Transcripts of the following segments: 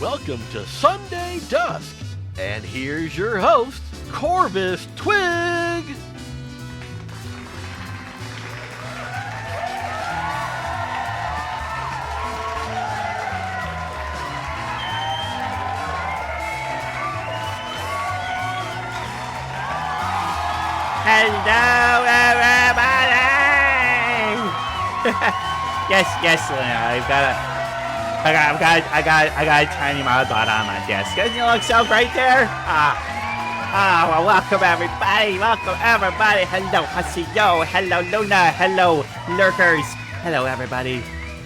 welcome to Sunday Dusk. And here's your host, Corvus Twig. Hello, everybody! yes, Lena. I got a tiny mod bot on my desk. Doesn't it look so great there? Well, welcome everybody. Hello, Hasio. Hello, Luna. Hello, lurkers. Hello, everybody.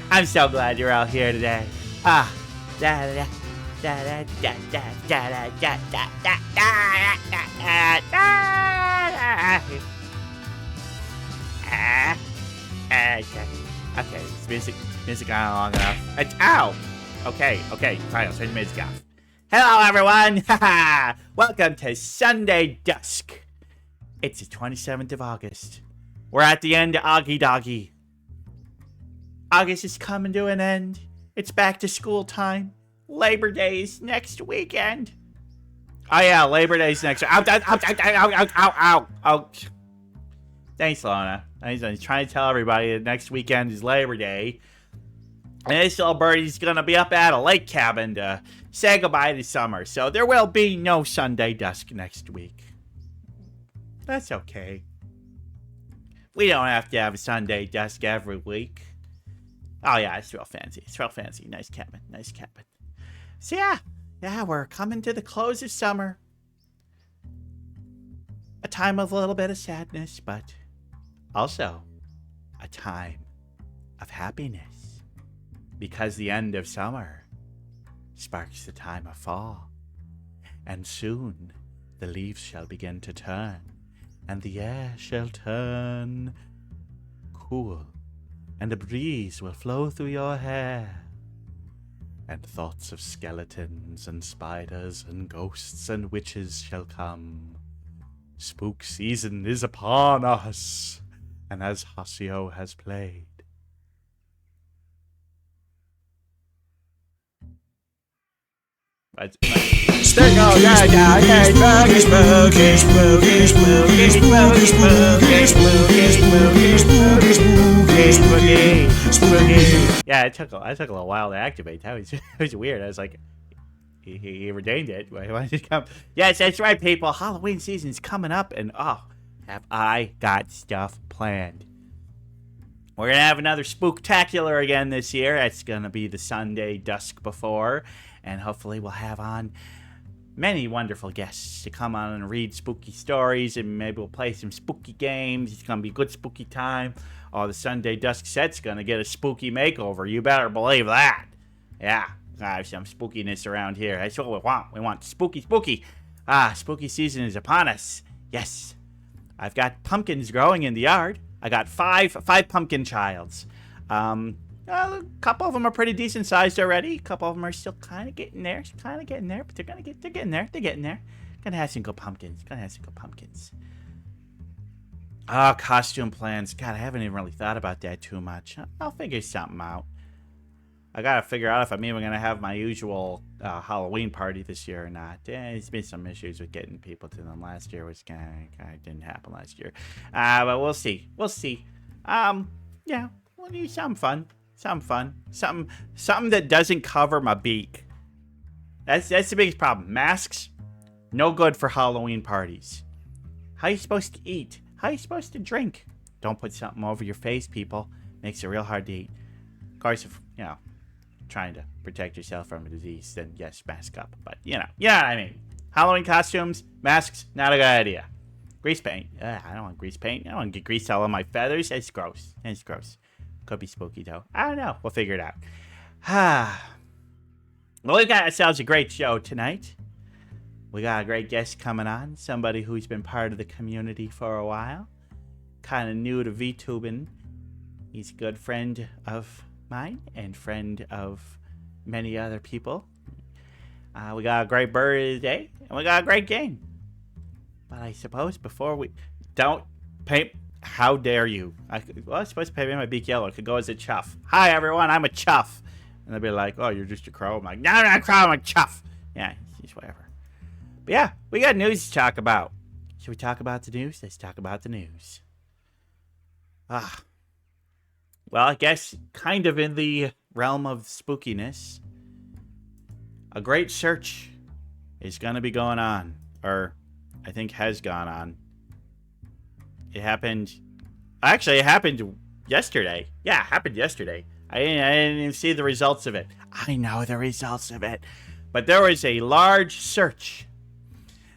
I'm so glad you're all here today. Okay, this music on long enough. Ow! Okay, fine, I'll turn the music off. Hello, everyone! Welcome to Sunday Dusk. It's the 27th of August. We're at the end of Augie Doggy. August is coming to an end. It's back to school time. Labor Day is next weekend. Oh yeah, Labor Day's next. Ow. Thanks, Lona. I was trying to tell everybody that next weekend is Labor Day. And this little birdie's gonna be up at a lake cabin to say goodbye to summer. So there will be no Sunday Dusk next week. That's okay. We don't have to have a Sunday Dusk every week. Oh yeah, it's real fancy. Nice cabin. So yeah, we're coming to the close of summer. A time of a little bit of sadness, but also a time of happiness. Because the end of summer sparks the time of fall. And soon the leaves shall begin to turn, and the air shall turn cool, and a breeze will flow through your hair. And thoughts of skeletons and spiders and ghosts and witches shall come. Spook season is upon us, and as Hasio has played. There you go, yeah, it took a little while to activate. That was weird. I was like, he ordained it. Why did it come? Yes, that's right, people. Halloween season's coming up, and have I got stuff planned. We're going to have another spooktacular again this year. It's going to be the Sunday Dusk before. And hopefully we'll have on many wonderful guests to come on and read spooky stories. And maybe we'll play some spooky games. It's going to be a good spooky time. Oh, the Sunday Dusk set's going to get a spooky makeover. You better believe that. Yeah, I have some spookiness around here. That's what we want. We want spooky. Spooky season is upon us. Yes. I've got pumpkins growing in the yard. I got five pumpkin childs. A couple of them are pretty decent sized already. A couple of them are still kind of getting there, but they're getting there. Gonna have some good pumpkins. Costume plans. God, I haven't even really thought about that too much. I'll figure something out. I gotta figure out if I'm even gonna have my usual Halloween party this year or not. There's been some issues with getting people to them. Last year was kind of didn't happen last year. But we'll see. Yeah, we'll do something fun. Something that doesn't cover my beak. That's the biggest problem. Masks, no good for Halloween parties. How are you supposed to eat? How are you supposed to drink? Don't put something over your face, people. Makes it real hard to eat. Of course, if, trying to protect yourself from a disease, then yes, mask up. But, what I mean. Halloween costumes, masks, not a good idea. Grease paint. I don't want grease paint. I don't want to get grease all on my feathers. It's gross. Could be spooky, though. I don't know. We'll figure it out. Well, we've got ourselves a great show tonight. We got a great guest coming on. Somebody who's been part of the community for a while. Kind of new to VTubing. He's a good friend of mine and friend of many other people. We got a great bird today. And we got a great game. But I suppose before we... Don't paint... How dare you? I'm supposed to paint my beak yellow. It could go as a chuff. Hi, everyone. I'm a chuff. And they'll be like, oh, you're just a crow. I'm like, no, I'm not a crow, I'm a chuff. Yeah, just whatever. But yeah, we got news to talk about. Should we talk about the news? Let's talk about the news. Well, I guess kind of in the realm of spookiness, a great search is going to be going on. Or, I think has gone on. It happened... Actually, it happened yesterday. Yeah, it happened yesterday. I didn't even see the results of it. I know the results of it. But there was a large search.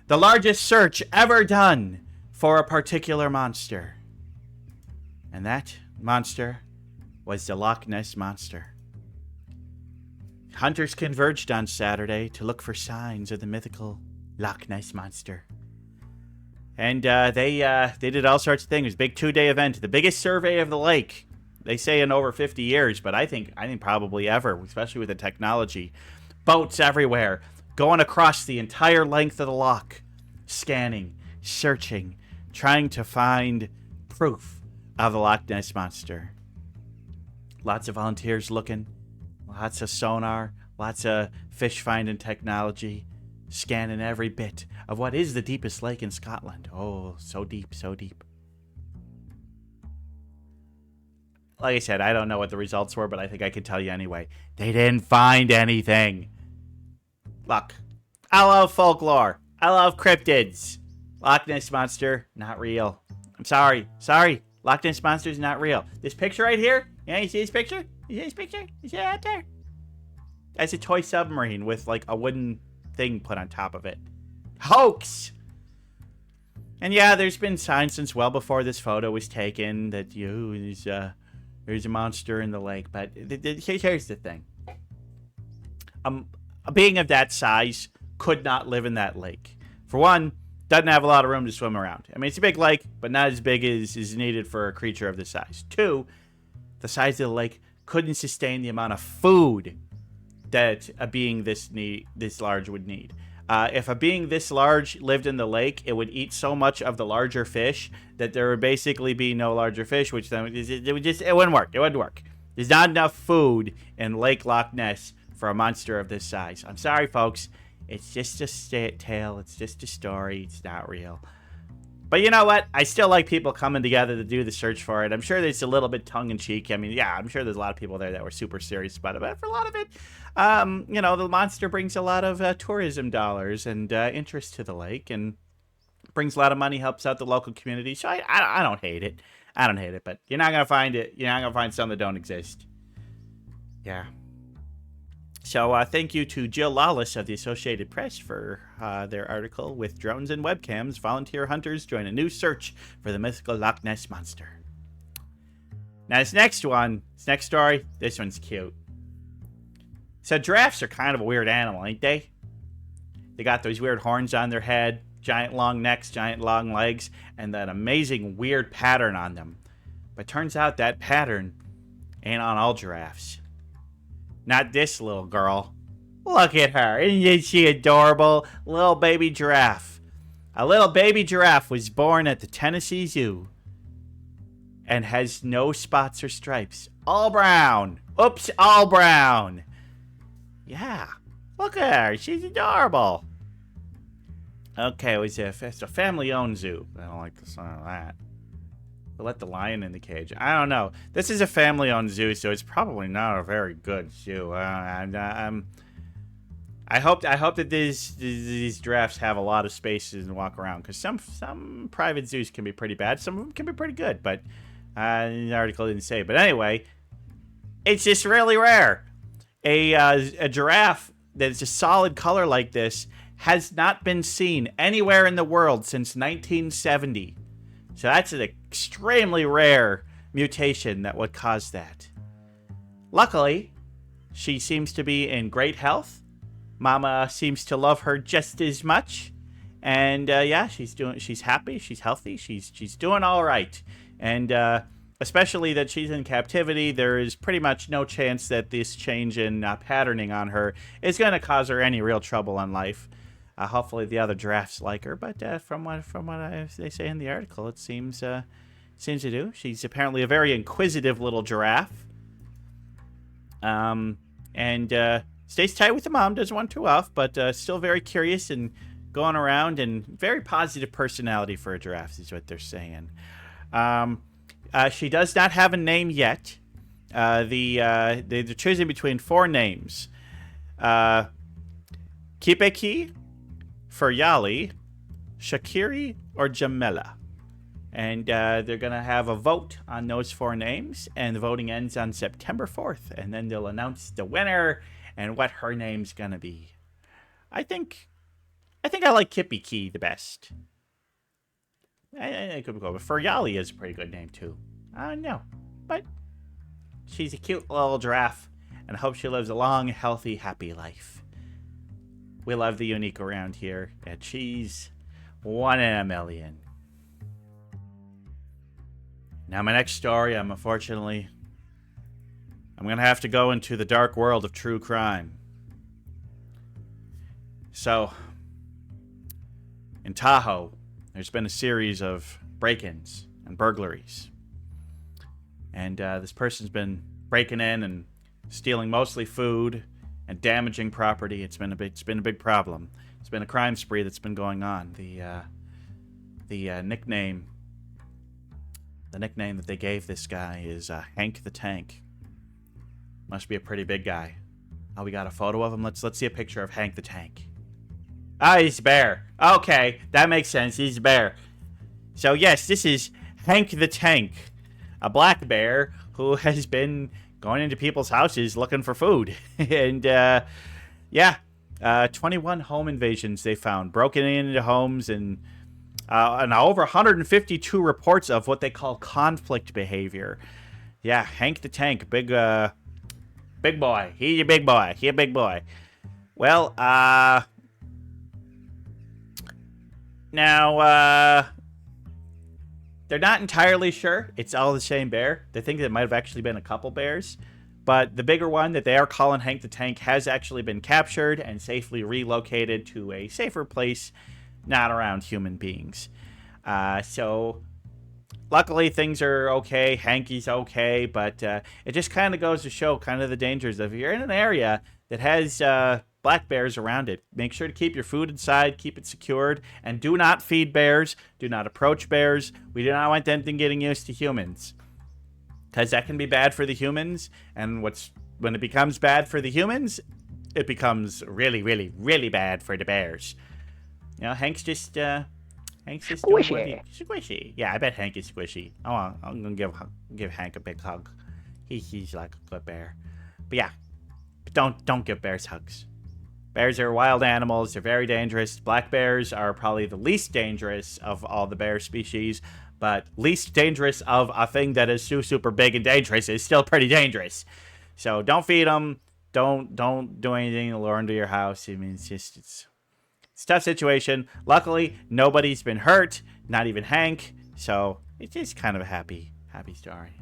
The largest search ever done for a particular monster. And that monster was the Loch Ness Monster. Hunters converged on Saturday to look for signs of the mythical Loch Ness Monster. And they did all sorts of things. It was a big 2-day event. The biggest survey of the lake. They say in over 50 years, but I think probably ever, especially with the technology. Boats everywhere, going across the entire length of the loch, scanning, searching, trying to find proof of the Loch Ness Monster. Lots of volunteers looking, lots of sonar, lots of fish finding technology, scanning every bit of what is the deepest lake in Scotland. Oh, so deep, so deep. Like I said, I don't know what the results were, but I think I could tell you anyway. They didn't find anything. Look, I love folklore. I love cryptids. Loch Ness Monster, not real. I'm sorry. Sorry. Loch Ness Monster's not real. This picture right here? Yeah, you see this picture? You see this picture? You see that out there? That's a toy submarine with like a wooden thing put on top of it. Hoax! And yeah, there's been signs since well before this photo was taken that there's a monster in the lake. But here's the thing. A being of that size could not live in that lake. For one, doesn't have a lot of room to swim around. I mean, it's a big lake, but not as big as is needed for a creature of this size. Two, the size of the lake couldn't sustain the amount of food that a being this large would need. If a being this large lived in the lake, it would eat so much of the larger fish that there would basically be no larger fish, which then it wouldn't work. It wouldn't work. There's not enough food in Lake Loch Ness for a monster of this size. I'm sorry, folks. It's just a tale. It's just a story. It's not real. But you know what? I still like people coming together to do the search for it. I'm sure there's a little bit tongue-in-cheek. I mean, yeah, I'm sure there's a lot of people there that were super serious about it. But for a lot of it, the monster brings a lot of tourism dollars and interest to the lake, and brings a lot of money, helps out the local community. So I don't hate it. I don't hate it, but you're not going to find it. You're not going to find some that don't exist. Yeah. So thank you to Jill Lawless of the Associated Press for their article, With Drones and Webcams, Volunteer Hunters Join a New Search for the Mythical Loch Ness Monster. Now this next story, this one's cute. So giraffes are kind of a weird animal, ain't they? They got those weird horns on their head, giant long necks, giant long legs, and that amazing weird pattern on them. But turns out that pattern ain't on all giraffes. Not this little girl. Look at her. Isn't she adorable? Little baby giraffe. A little baby giraffe was born at the Tennessee Zoo and has no spots or stripes. All brown. Oops, all brown. Yeah. Look at her. She's adorable. Okay, it's a family-owned zoo. I don't like the sound of that. We'll let the lion in the cage. I don't know. This is a family-owned zoo, so it's probably not a very good zoo. I hope that these giraffes have a lot of spaces to walk around, because some private zoos can be pretty bad. Some of them can be pretty good, but the article didn't say. But anyway, it's just really rare. A giraffe that's a solid color like this has not been seen anywhere in the world since 1970. So that's an extremely rare mutation that would cause that. Luckily, she seems to be in great health. Mama seems to love her just as much. And yeah, she's happy, she's healthy, she's doing all right. And especially that she's in captivity, there is pretty much no chance that this change in patterning on her is going to cause her any real trouble in life. Hopefully the other giraffes like her, but from what they say in the article, it seems to do. She's apparently a very inquisitive little giraffe. and stays tight with the mom, doesn't want too off, but still very curious and going around, and very positive personality for a giraffe is what they're saying. She does not have a name yet. They're choosing between 4 names. Kipeki, Feryali, Shakiri, or Jamela. And they're going to have a vote on those 4 names, and the voting ends on September 4th, and then they'll announce the winner and what her name's going to be. I think I like Kipeki the best. I could go, but Feryali is a pretty good name too. I don't know, but she's a cute little giraffe, and I hope she lives a long, healthy, happy life. We love the unique around here, and she's 1 in a million. Now, my next story, I'm going to have to go into the dark world of true crime. So, in Tahoe, there's been a series of break-ins and burglaries. And this person's been breaking in and stealing mostly food and damaging property. It's been a big problem. It's been a crime spree that's been going on. The nickname that they gave this guy is Hank the Tank. Must be a pretty big guy. Oh, we got a photo of him. Let's see a picture of Hank the Tank. Ah, he's a bear. Okay, that makes sense. He's a bear. So yes, this is Hank the Tank, a black bear who has been going into people's houses looking for food. And 21 home invasions they found, broken into homes, and over 152 reports of what they call conflict behavior. Yeah, Hank the Tank, big boy. He's a big boy. He a big boy. Well, now, they're not entirely sure it's all the same bear. They think it might have actually been a couple bears. But the bigger one that they are calling Hank the Tank has actually been captured and safely relocated to a safer place, not around human beings. So, luckily things are okay. Hanky's okay. But it just kind of goes to show kind of the dangers of if you're in an area that has black bears around it. Make sure to keep your food inside, keep it secured, and do not feed bears. Do not approach bears. We do not want them getting used to humans, because that can be bad for the humans. And when it becomes bad for the humans, it becomes really, really, really bad for the bears. You know, Hank's just squishy. Squishy. Yeah, I bet Hank is squishy. Oh, I'm gonna give Hank a big hug. He's like a good bear. But yeah, don't give bears hugs. Bears are wild animals. They're very dangerous. Black bears are probably the least dangerous of all the bear species, but least dangerous of a thing that is super big and dangerous is still pretty dangerous. So don't feed them. Don't do anything to lure into your house. I mean, it's a tough situation. Luckily, nobody's been hurt, not even Hank. So it's just kind of a happy story.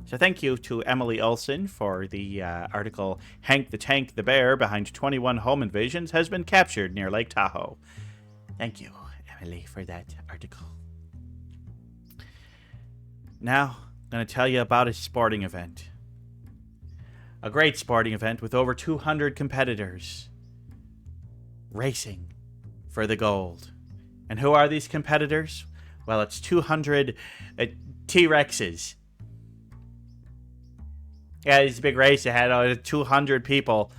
So thank you to Emily Olson for the article, Hank the Tank the Bear Behind 21 Home Invasions Has Been Captured Near Lake Tahoe. Thank you, Emily, for that article. Now, I'm going to tell you about a sporting event. A great sporting event with over 200 competitors racing for the gold. And who are these competitors? Well, it's 200 T-Rexes. Yeah, it's a big race. It had 200 people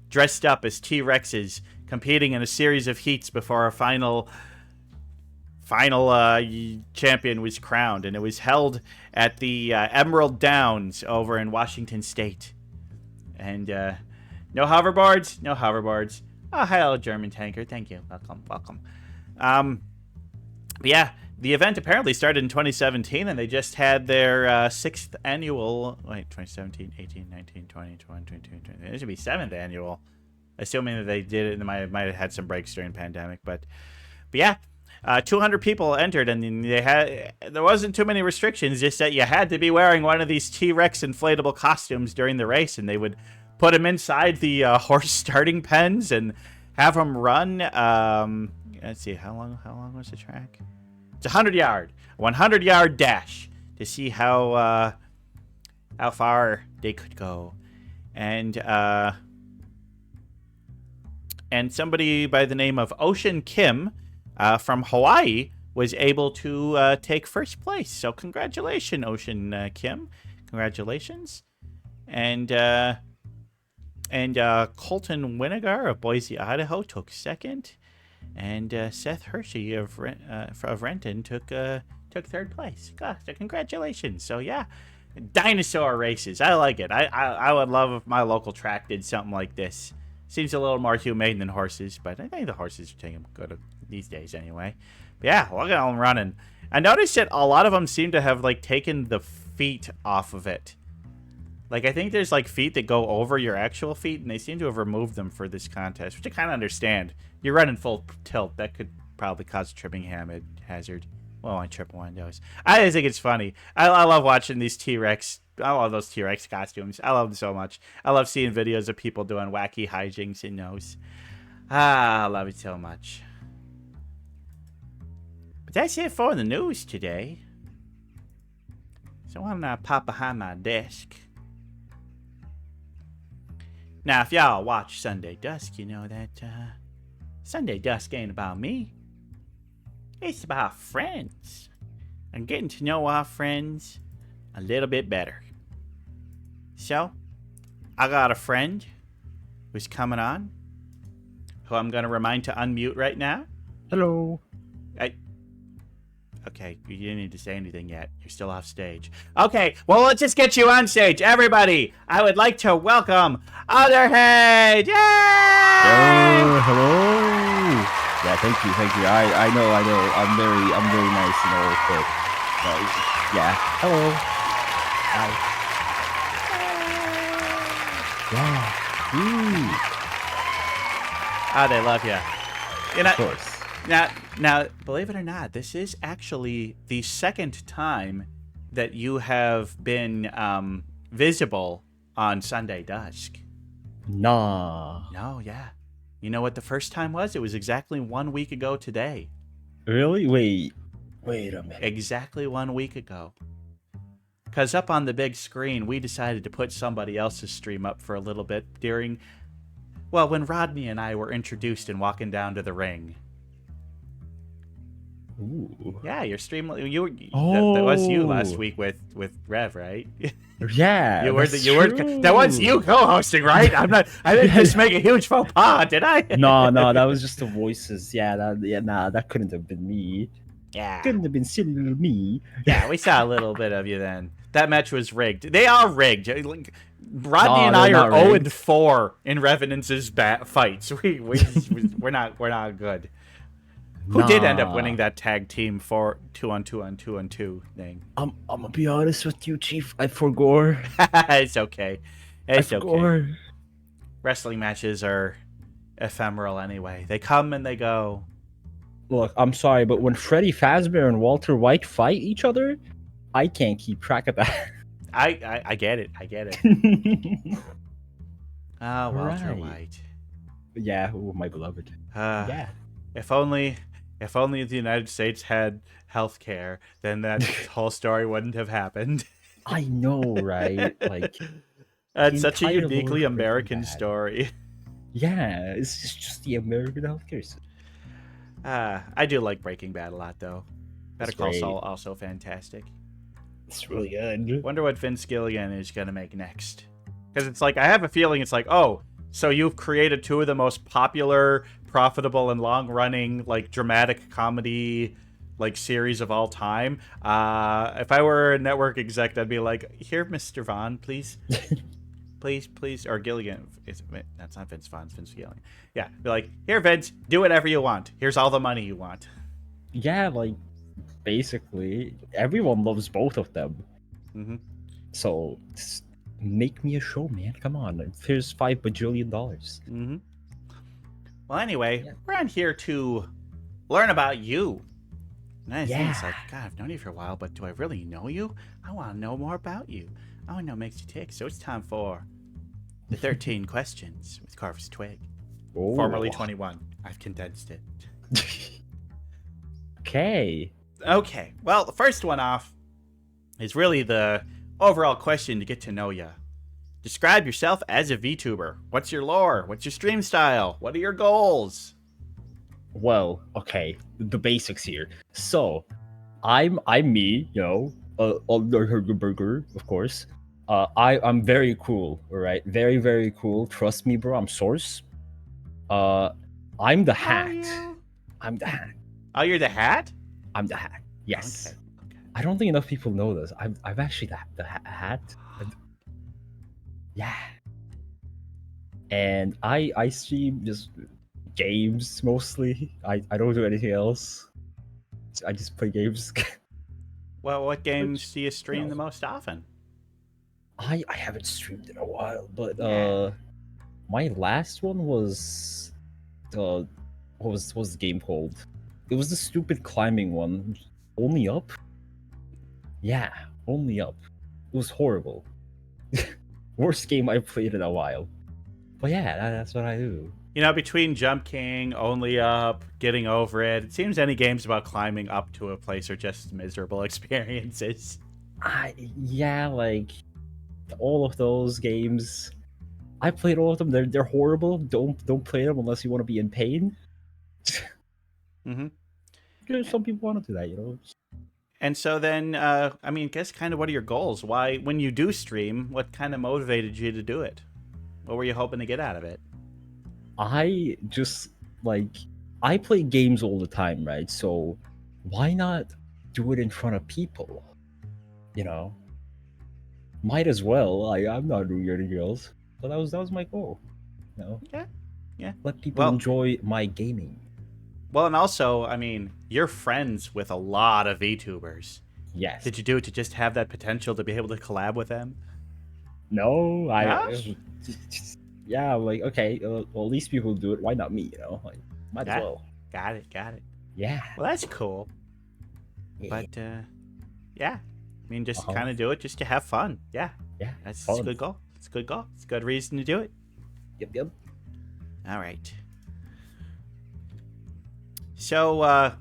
dressed up as T-Rexes competing in a series of heats before a final champion was crowned. And it was held at the Emerald Downs over in Washington State. And no hoverboards? No hoverboards. Oh, hello, German tanker. Thank you. Welcome. But yeah, the event apparently started in 2017, and they just had their 6th annual... Wait, 2017, 18, 19, 20, 21, 22, 23... It should be 7th annual, assuming that they did it. They might have had some breaks during the pandemic, but yeah, 200 people entered, and there wasn't too many restrictions, just that you had to be wearing one of these T-Rex inflatable costumes during the race, and they would put them inside the horse starting pens and have them run. Let's see, how long was the track? It's 100-yard dash to see how far they could go. And and somebody by the name of Ocean Kim from Hawaii was able to take first place. So congratulations, Ocean Kim. Congratulations. And Colton Winigar of Boise, Idaho took second. And Seth Hershey of Renton took third place. God, so congratulations. So yeah, dinosaur races. I like it. I would love if my local track did something like this. Seems a little more humane than horses, but I think the horses are taking good these days anyway. But yeah, look at them running. I noticed that a lot of them seem to have like taken the feet off of it. Like I think there's like feet that go over your actual feet, and they seem to have removed them for this contest, which I kind of understand. You're running full tilt, that could probably cause a tripping hazard. Well, I trip windows. I just think it's funny. I love watching these T-Rex. I love those T-Rex costumes. I love them so much. I love seeing videos of people doing wacky hijinks in those. I love it so much. But that's it for the news today. So I'm gonna pop behind my desk. Now, if y'all watch Sunday Dusk, you know that Sunday Dusk ain't about me. It's about friends. And getting to know our friends a little bit better. So, I got a friend who's coming on, who I'm going to remind to unmute right now. Hello. Okay, you didn't need to say anything yet. You're still off stage. Okay, well, let's just get you on stage. Everybody, I would like to welcome Aludurhage! Yay! Hello. Yeah, thank you. I know. I'm very nice, but yeah. Hello. Hi. Yeah. Ah, they love you. You know, Of course. Now, believe it or not, this is actually the second time that you have been visible on Sunday Dusk. Nah. No, yeah. You know what the first time was? It was exactly 1 week ago today. Really? Wait a minute. Exactly 1 week ago. Because up on the big screen, we decided to put somebody else's stream up for a little bit when Rodney and I were introduced and walking down to the ring. Ooh. Yeah, your stream. That was you last week with Rev, right? Yeah. you were that was you co-hosting, right? I didn't just make a huge faux pas, did I? No, that was just the voices. That couldn't have been me. Yeah. Couldn't have been silly little me. Yeah, we saw a little bit of you then. That match was rigged. They are rigged. Rodney and I are 0-4 in Revenance's fights. We're not good. Who did end up winning that tag team for 2-on-2 thing? I'm gonna be honest with you, Chief. I forgot. It's okay. It's I okay. forgot. Wrestling matches are ephemeral anyway. They come and they go. Look, I'm sorry, but when Freddy Fazbear and Walter White fight each other, I can't keep track of that. I get it. Ah, Walter Right. White. Yeah, my beloved. Yeah. If only the United States had health care, then that whole story wouldn't have happened. I know, right? Like, That's such a entire uniquely world American freaking bad. story. Yeah, it's just the American healthcare system. I do like Breaking Bad a lot, though. Better It's Call great. Saul, also fantastic. It's really good. Wonder what Vince Gilligan is going to make next. Because it's like, I have a feeling it's like, oh, so you've created two of the most popular, profitable, and long-running, like, dramatic comedy, like, series of all time. If I were a network exec, I'd be like, here, Mr. Vaughn, please. please. Or Gilligan. That's not Vince Vaughn, it's Vince Gilligan. Yeah, be like, here, Vince, do whatever you want. Here's all the money you want. Yeah, like, basically, everyone loves both of them. Mm-hmm. So, just make me a show, man. Come on. Here's $5 bajillion. Mm-hmm. Well, anyway, Yeah. we're on here to learn about you. And I think it's Yeah. like, God, I've known you for a while, but do I really know you? I want to know more about you. I want to know what makes you tick. So it's time for the 13 questions with Carver's Twig. Oh. Formerly 21. I've condensed it. Okay. Okay, well, the first one off is really the overall question to get to know you. Describe yourself as a VTuber. What's your lore? What's your stream style? What are your goals? Well, okay, the basics here. So, I'm me, a burger, of course. I'm very cool, all right, very very cool. Trust me, bro. I'm Source. I'm the hat. you? I'm the hat. Oh, you're the hat? I'm the hat. Yes. Okay. I don't think enough people know this. I'm actually the hat. Yeah. And I stream just games mostly. I don't do anything else. I just play games. Well, what games do you stream no. the most often? I haven't streamed in a while, but Yeah. my last one was what was the game called? It was the stupid climbing one. Only Up? Yeah, Only Up. It was horrible. Worst game I've played in a while. But yeah, that's what I do. You know, between Jump King, Only Up, Getting Over It seems any games about climbing up to a place are just miserable experiences. Yeah, like all of those games. I played all of them. They're horrible. Don't play them unless you want to be in pain. Mm-hmm. Some people want to do that, And so then, I mean, guess kind of what are your goals? Why, when you do stream, what kind of motivated you to do it? What were you hoping to get out of it? I just I play games all the time, right? So why not do it in front of people? Might as well. I'm not doing anything else. So that was my goal. Yeah. Let people enjoy my gaming. Well, and also, I mean, you're friends with a lot of VTubers. Yes. Did you do it to just have that potential to be able to collab with them? No, No? Yeah, like, okay, well, these people do it. Why not me? Might as well. Got it. Yeah. Well, that's cool. But, yeah. I mean, just kind of do it just to have fun. Yeah. Yeah. That's fun. a good goal. It's a good goal. It's a good reason to do it. Yep. All right. So, well,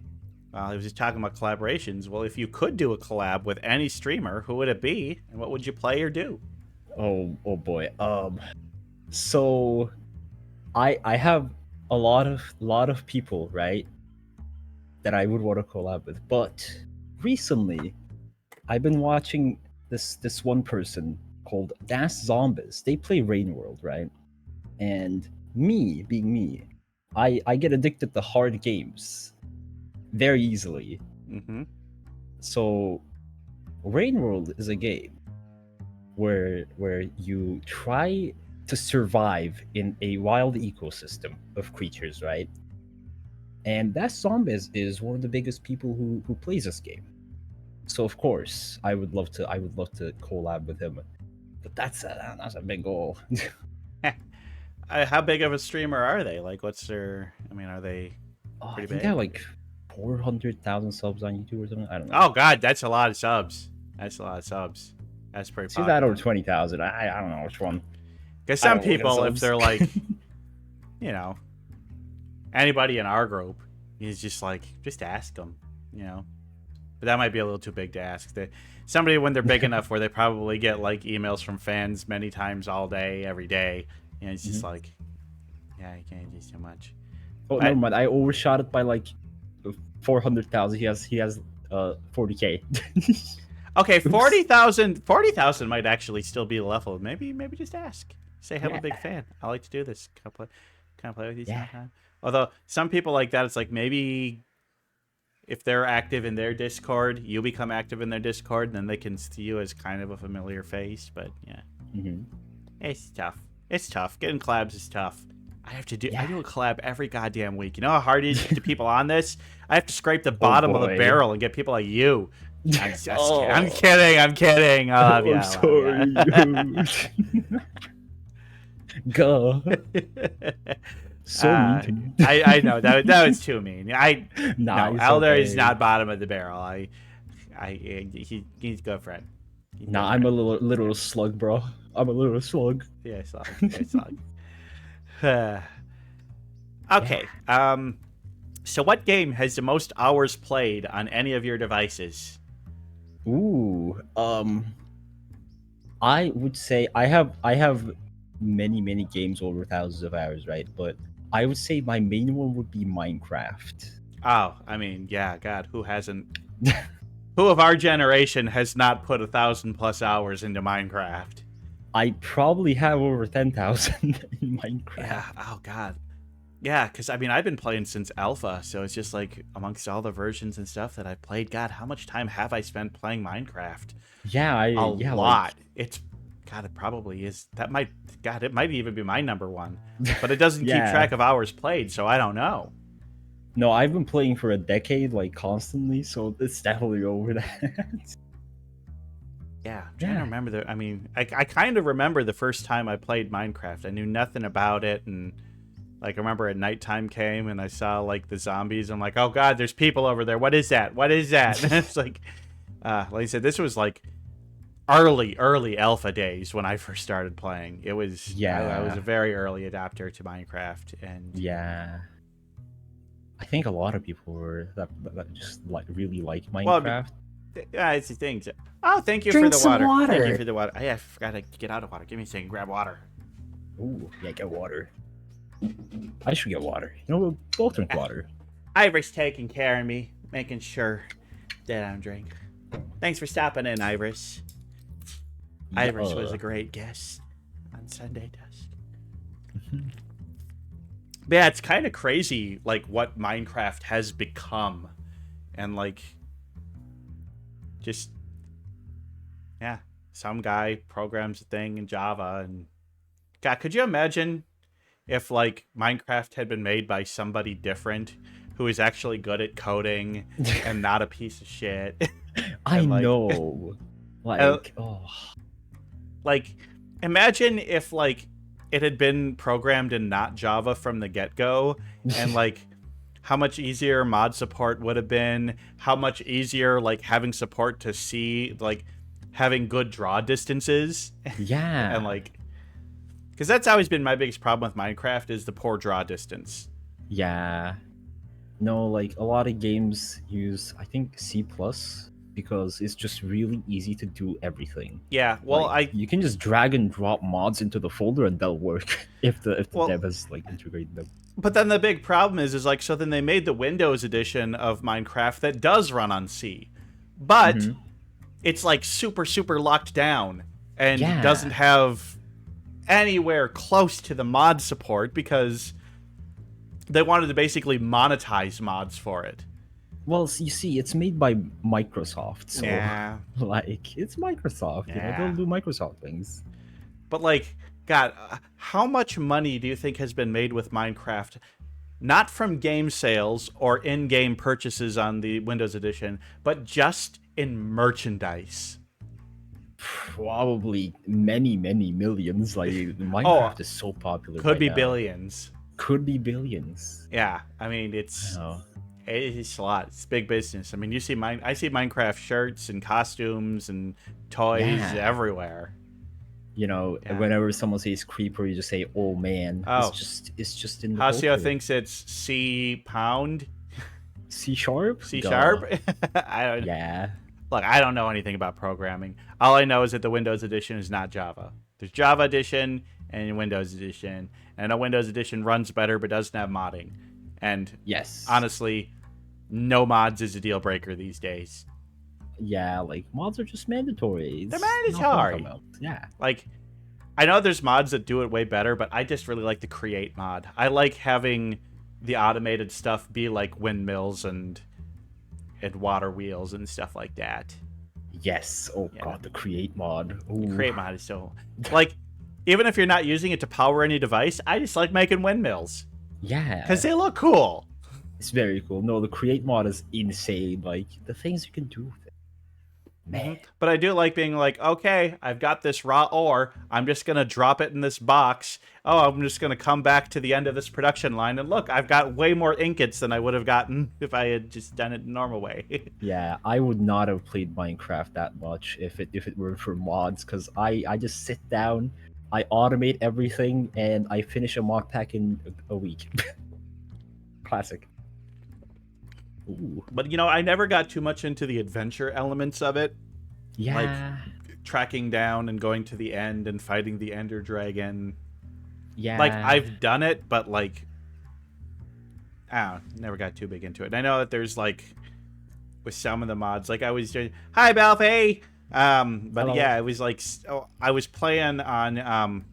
I was just talking about collaborations. Well, if you could do a collab with any streamer, who would it be, and what would you play or do? Oh boy. So I have a lot of people, right, that I would want to collab with. But recently I've been watching this one person called Das Zombies. They play Rain World, right? And me, being me, I get addicted to hard games very easily. Mm-hmm. So Rain World is a game where you try to survive in a wild ecosystem of creatures, right? And that Zombies is one of the biggest people who plays this game. So of course I would love to collab with him. But that's a big goal. How big of a streamer are they? Like, what's their? I mean, are they I pretty think big? they have like 400,000 subs on YouTube or something. I don't know. Oh God, that's a lot of subs. That's pretty. See that or 20,000. I don't know which one. Because I some don't look at people, if subs. they're like, anybody in our group, is just like, just ask them, But that might be a little too big to ask. Somebody when they're big enough where they probably get like emails from fans many times all day, every day. It's just like, yeah, you can't do so much. Oh, never mind. I overshot it by like 400,000. He has 40K. Okay, 40,000 might actually still be the level. Maybe just ask. Say I'm a big fan. I like to do this. Can I play with you sometime? Although some people like that, it's like maybe if they're active in their Discord, you become active in their Discord, and then they can see you as kind of a familiar face. But yeah, It's tough. It's tough. Getting collabs is tough. I do a collab every goddamn week. You know how hard it is to get people on this? I have to scrape the bottom of the barrel and get people like you. I'm kidding. I love you. I'm sorry. Go. So mean to you. I know that was too mean. No, Elder okay. is not bottom of the barrel. He's good friend. Nah, I'm a little slug, bro. I'm a little slug. Yeah, slug. Okay. So what game has the most hours played on any of your devices? Ooh. I would say I have many games over thousands of hours, right? But I would say my main one would be Minecraft. Oh, I mean, yeah, God, who hasn't? Who of our generation has not put 1,000+ hours into Minecraft? I probably have over 10,000 in Minecraft. Yeah. Oh God. Yeah, because I mean, I've been playing since alpha, so it's just like amongst all the versions and stuff that I've played. God, how much time have I spent playing Minecraft? Yeah, A yeah, lot. It's God. It probably is. That might. God, it might even be my number one. But it doesn't keep Yeah. track of hours played, so I don't know. No, I've been playing for a decade, like constantly, so it's definitely over that. Yeah, I'm trying to remember the. I mean, I kind of remember the first time I played Minecraft. I knew nothing about it, and like I remember at nighttime came and I saw like the zombies. I'm like, oh God, there's people over there. What is that? What is that? And it's like I said, this was like early alpha days when I first started playing. It was I was a very early adapter to Minecraft, and yeah. I think a lot of people were that just like really like Minecraft. Well, yeah, it's the thing. Oh, thank you Drink for the some water. water. Thank you for the water. I forgot to get out of water. Give me a second. Grab water. Ooh, yeah, get water. I should get water. You know, we'll both drink water. Iris taking care of me, making sure that I'm drinking. Thanks for stopping in, Iris. Iris was a great guest on Sunday Dusk. But yeah, it's kind of crazy, like, what Minecraft has become. And, like, just, yeah, some guy programs a thing in Java. And, God, could you imagine if, like, Minecraft had been made by somebody different who is actually good at coding and not a piece of shit? I like, know. Like, imagine if, like, it had been programmed in not Java from the get-go, and, like, how much easier mod support would have been, how much easier, like, having support to see, like, having good draw distances. Yeah. And, like, because that's always been my biggest problem with Minecraft is the poor draw distance. Yeah. No, like, a lot of games use, I think, C+, because it's just really easy to do everything. Yeah, well, like, you can just drag and drop mods into the folder and they'll work if the dev has like integrated them. But then the big problem is like, so then they made the Windows edition of Minecraft that does run on C, but it's like super locked down and doesn't have anywhere close to the mod support because they wanted to basically monetize mods for it. Well, you see, it's made by Microsoft, so like it's Microsoft. You know, they'll do Microsoft things. But like, God, how much money do you think has been made with Minecraft? Not from game sales or in-game purchases on the Windows edition, but just in merchandise. Probably many millions. Like Minecraft is so popular. Could be billions. Could be billions. Yeah, I mean it's a lot. It's big business. I mean, you see I see Minecraft shirts and costumes and toys everywhere. You know, whenever someone says creeper, you just say, "Oh man!" It's just in the Hasio thinks it's C#. C#? C#? I don't. Yeah. Look, I don't know anything about programming. All I know is that the Windows edition is not Java. There's Java edition and Windows edition, and a Windows edition runs better but doesn't have modding. And honestly, no mods is a deal breaker these days. Yeah, like mods are just mandatory. They're mandatory. Yeah. Like, I know there's mods that do it way better, but I just really like the create mod. I like having the automated stuff be like windmills and water wheels and stuff like that. Yes. Oh god, the create mod. Ooh. The create mod is so like, even if you're not using it to power any device, I just like making windmills. Yeah. Because they look cool. It's very cool. No, the create mod is insane. Like, the things you can do with it. Man. But I do like being like, okay, I've got this raw ore. I'm just going to drop it in this box. Oh, I'm just going to come back to the end of this production line. And look, I've got way more ingots than I would have gotten if I had just done it the normal way. Yeah, I would not have played Minecraft that much if it were for mods. Because I just sit down, I automate everything, and I finish a mod pack in a week. Classic. Ooh. But, you know, I never got too much into the adventure elements of it. Yeah. tracking down and going to the end and fighting the Ender Dragon. Yeah. Like, I've done it, but, like, I don't know, never got too big into it. And I know that there's, like, with some of the mods, like, I was doing, hi, Balfie! But Hello. yeah, it was, like, I was playing on,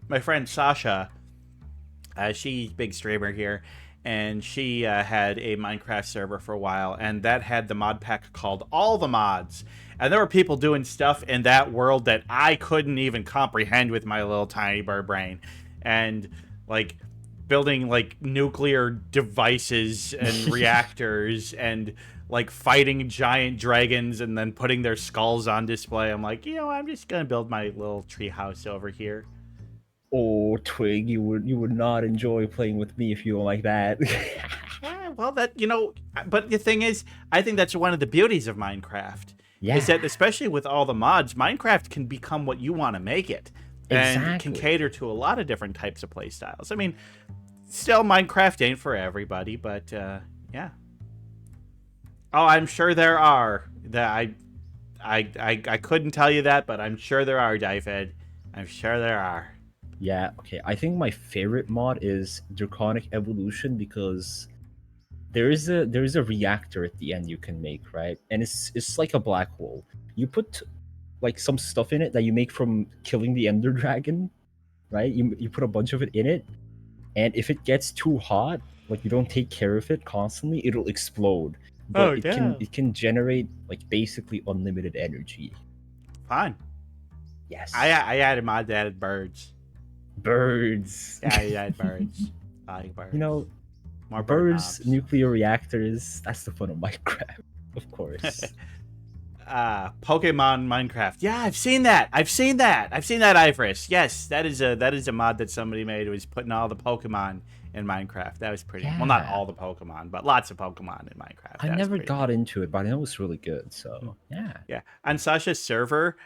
my friend Sasha. She's a big streamer here, and she had a Minecraft server for a while, and that had the mod pack called All the Mods. And there were people doing stuff in that world that I couldn't even comprehend with my little tiny bird brain. And, like, building, like, nuclear devices and reactors and, like, fighting giant dragons and then putting their skulls on display. I'm like, you know, I'm just going to build my little tree house over here. Oh, Twig, you would not enjoy playing with me if you were like that. Yeah, well, that, you know, but the thing is, I think that's one of the beauties of Minecraft. Yeah. Is that, especially with all the mods, Minecraft can become what you want to make it. And Exactly. can cater to a lot of different types of play styles. I mean, still, Minecraft ain't for everybody, but, yeah. Oh, I'm sure there are. That I couldn't tell you that, but I'm sure there are, David. I'm sure there are. Yeah, okay. I think my favorite mod is Draconic Evolution because there is a reactor at the end you can make, right? And it's like a black hole. You put like some stuff in it that you make from killing the Ender Dragon, right? You put a bunch of it in it, and if it gets too hot, like you don't take care of it constantly, it'll explode. But Oh, damn. it can generate like basically unlimited energy. Fine. Yes. I added mod that added birds. Birds. Yeah, I added birds. I like birds. You know, more bird birds, mobs. nuclear reactors. That's the fun of Minecraft, of course. Pokemon Minecraft. Yeah, I've seen that. I've seen that, Ivorus. Yes, that is a mod that somebody made. It was putting all the Pokemon in Minecraft. That was pretty. Well, not Yeah. all the Pokemon, but lots of Pokemon in Minecraft. I That was never pretty got into it, but I know it's really good. So yeah. Yeah. On Sasha's server,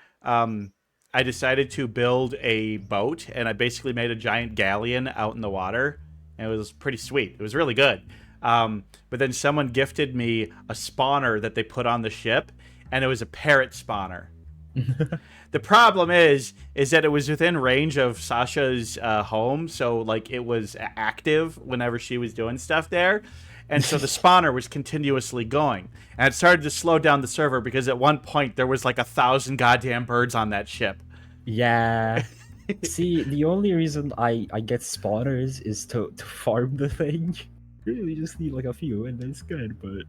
I decided to build a boat, and I basically made a giant galleon out in the water, and it was pretty sweet. It was really good. But then someone gifted me a spawner that they put on the ship, and it was a parrot spawner. The problem is that it was within range of Sasha's home, so like it was active whenever she was doing stuff there. And so the spawner was continuously going. And it started to slow down the server because at one point there was like 1,000 goddamn birds on that ship. Yeah. See, the only reason I get spawners is to farm the thing. Really just need like a few and then it's good, but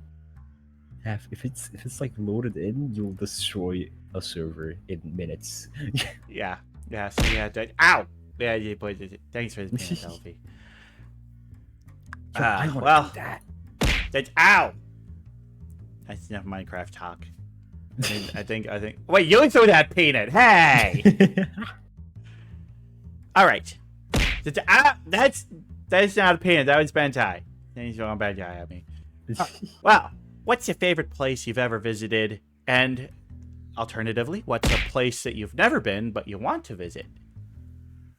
if it's like loaded in, you'll destroy a server in minutes. Yeah. Yeah. So yeah. Ow! Yeah, you put it. Thanks for the peanut, Elfie. Yo, I wanna well, do that. that's ow! That's enough Minecraft talk. I think. Wait, you threw that peanut. Hey! All right. That's not a peanut. That was Bentai. He's throwing Bentai at me. Well, what's your favorite place you've ever visited? And alternatively, what's a place that you've never been but you want to visit?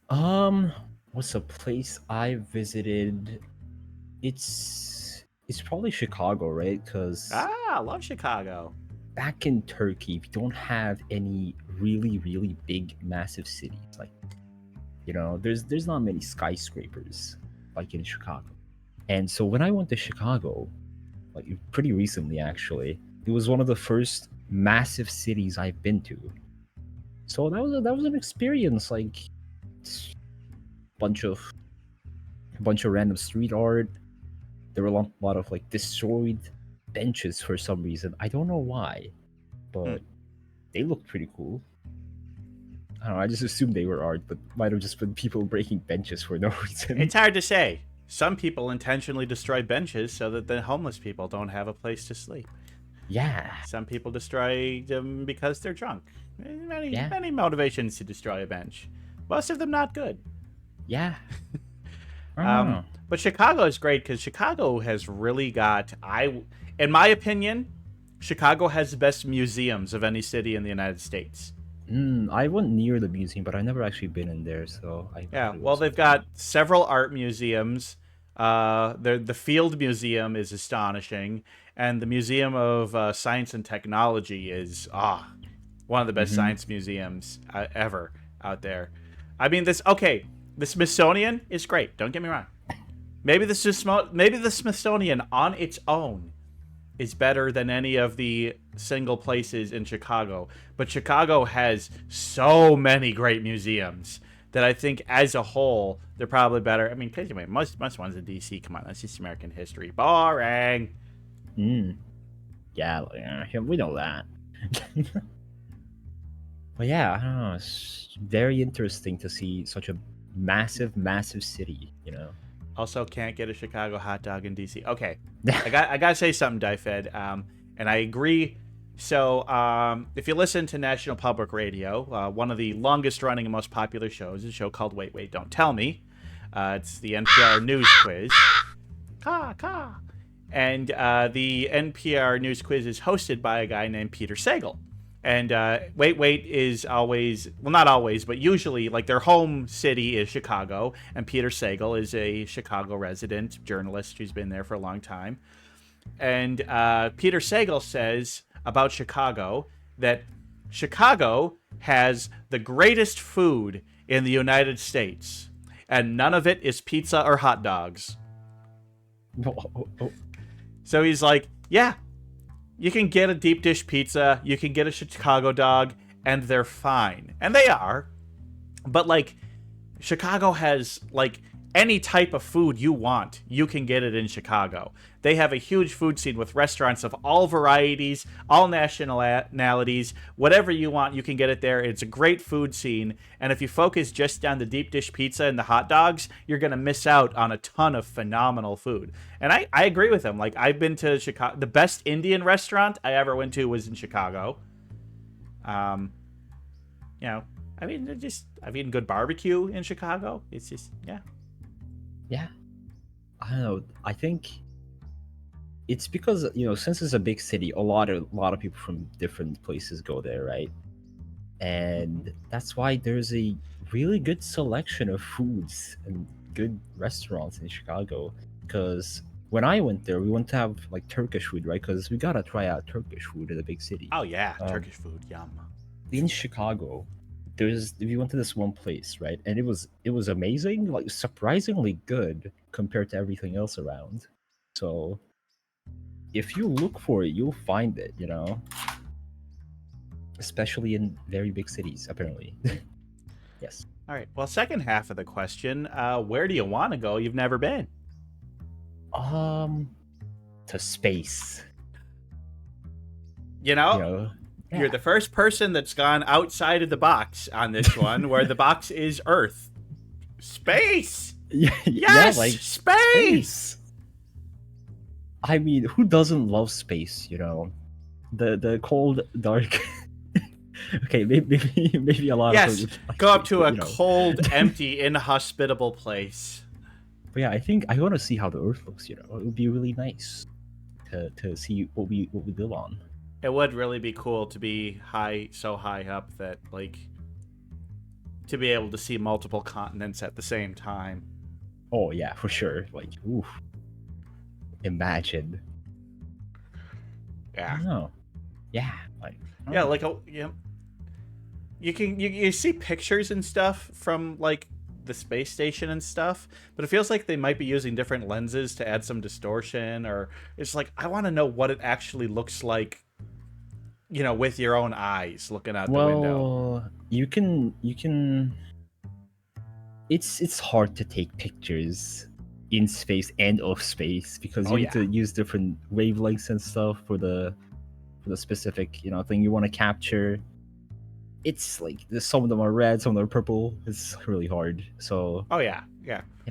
What's a place I visited? It's probably Chicago, right? Because I love Chicago. back in Turkey, we don't have any really, really big, massive cities. Like, you know, there's not many skyscrapers like in Chicago. And so when I went to Chicago, like pretty recently actually, it was one of the first massive cities I've been to. So that was an experience. Like, bunch of random street art. There were a lot of like destroyed benches for some reason. I don't know why, but they looked pretty cool. I don't know. I just assumed they were art, but might have just been people breaking benches for no reason. It's hard to say. Some people intentionally destroy benches so that the homeless people don't have a place to sleep. Yeah. Some people destroy them because they're drunk. Yeah. Many motivations to destroy a bench. Most of them not good. Yeah. I don't know. But Chicago is great because Chicago has really got, in my opinion, Chicago has the best museums of any city in the United States. I went near the museum, but I've never actually been in there, so Yeah, well, they've got several art museums. The Field Museum is astonishing, and the Museum of Science and Technology is one of the best Mhm. science museums ever out there. I mean, the Smithsonian is great. Don't get me wrong. Maybe the Smithsonian on its own is better than any of the single places in Chicago. But Chicago has so many great museums that I think as a whole, they're probably better. I mean, because most ones in DC, come on, that's just American history. Boring. Yeah, we know that. But yeah, I don't know. It's very interesting to see such a massive, massive city. Also, can't get a Chicago hot dog in DC. Okay, I gotta say something, Dyfed, and I agree. So, if you listen to National Public Radio, one of the longest running and most popular shows is a show called Wait, Wait, Don't Tell Me. It's the NPR News Quiz. And the NPR News Quiz is hosted by a guy named Peter Sagal. And Wait, Wait is always, well, not always, but usually, like, their home city is Chicago, and Peter Sagal is a Chicago resident journalist who's been there for a long time. And Peter Sagal says about Chicago that Chicago has the greatest food in the United States, and none of it is pizza or hot dogs. So he's like, yeah, you can get a deep dish pizza, you can get a Chicago dog, and they're fine. And they are. But, like, Chicago has, like, any type of food you want, you can get it in Chicago. They have a huge food scene with restaurants of all varieties, all nationalities. Whatever you want, you can get it there. It's a great food scene. And if you focus just on the deep dish pizza and the hot dogs, you're going to miss out on a ton of phenomenal food. And I agree with him. Like, I've been to Chicago. The best Indian restaurant I ever went to was in Chicago. You know, I mean, I've eaten good barbecue in Chicago. It's just, yeah. Yeah. I don't know. I think it's because, since it's a big city, a lot of people from different places go there, right? And that's why there's a really good selection of foods and good restaurants in Chicago. Because when I went there, we went to have, like, Turkish food, right? Because we gotta try out Turkish food in a big city. Oh, yeah. Turkish food. Yum. In Chicago, we went to this one place, right? And it was amazing, like, surprisingly good compared to everything else around. So if you look for it, you'll find it, especially in very big cities, apparently. Yes. All right. Well, second half of the question, where do you want to go you've never been? To space. You're the first person that's gone outside of the box on this one, where the box is Earth. Space! Yes! Like, space! I mean, who doesn't love space, The cold, dark... Okay, maybe a lot of people like go up space, to a cold, empty, inhospitable place. But yeah, I think I want to see how the Earth looks, It would be really nice to see what we live on. It would really be cool to be so high up that, like, to be able to see multiple continents at the same time. Oh yeah, for sure. Like, oof. Imagine. Yeah. I don't know. Yeah. Like. Yeah, like, you see pictures and stuff from, like, the space station and stuff, but it feels like they might be using different lenses to add some distortion, or it's like, I want to know what it actually looks like, with your own eyes looking out the window. Well, you can. It's hard to take pictures in space and off space because you need to use different wavelengths and stuff for the specific thing you want to capture. It's like some of them are red, some of them are purple. It's really hard. So. Oh yeah.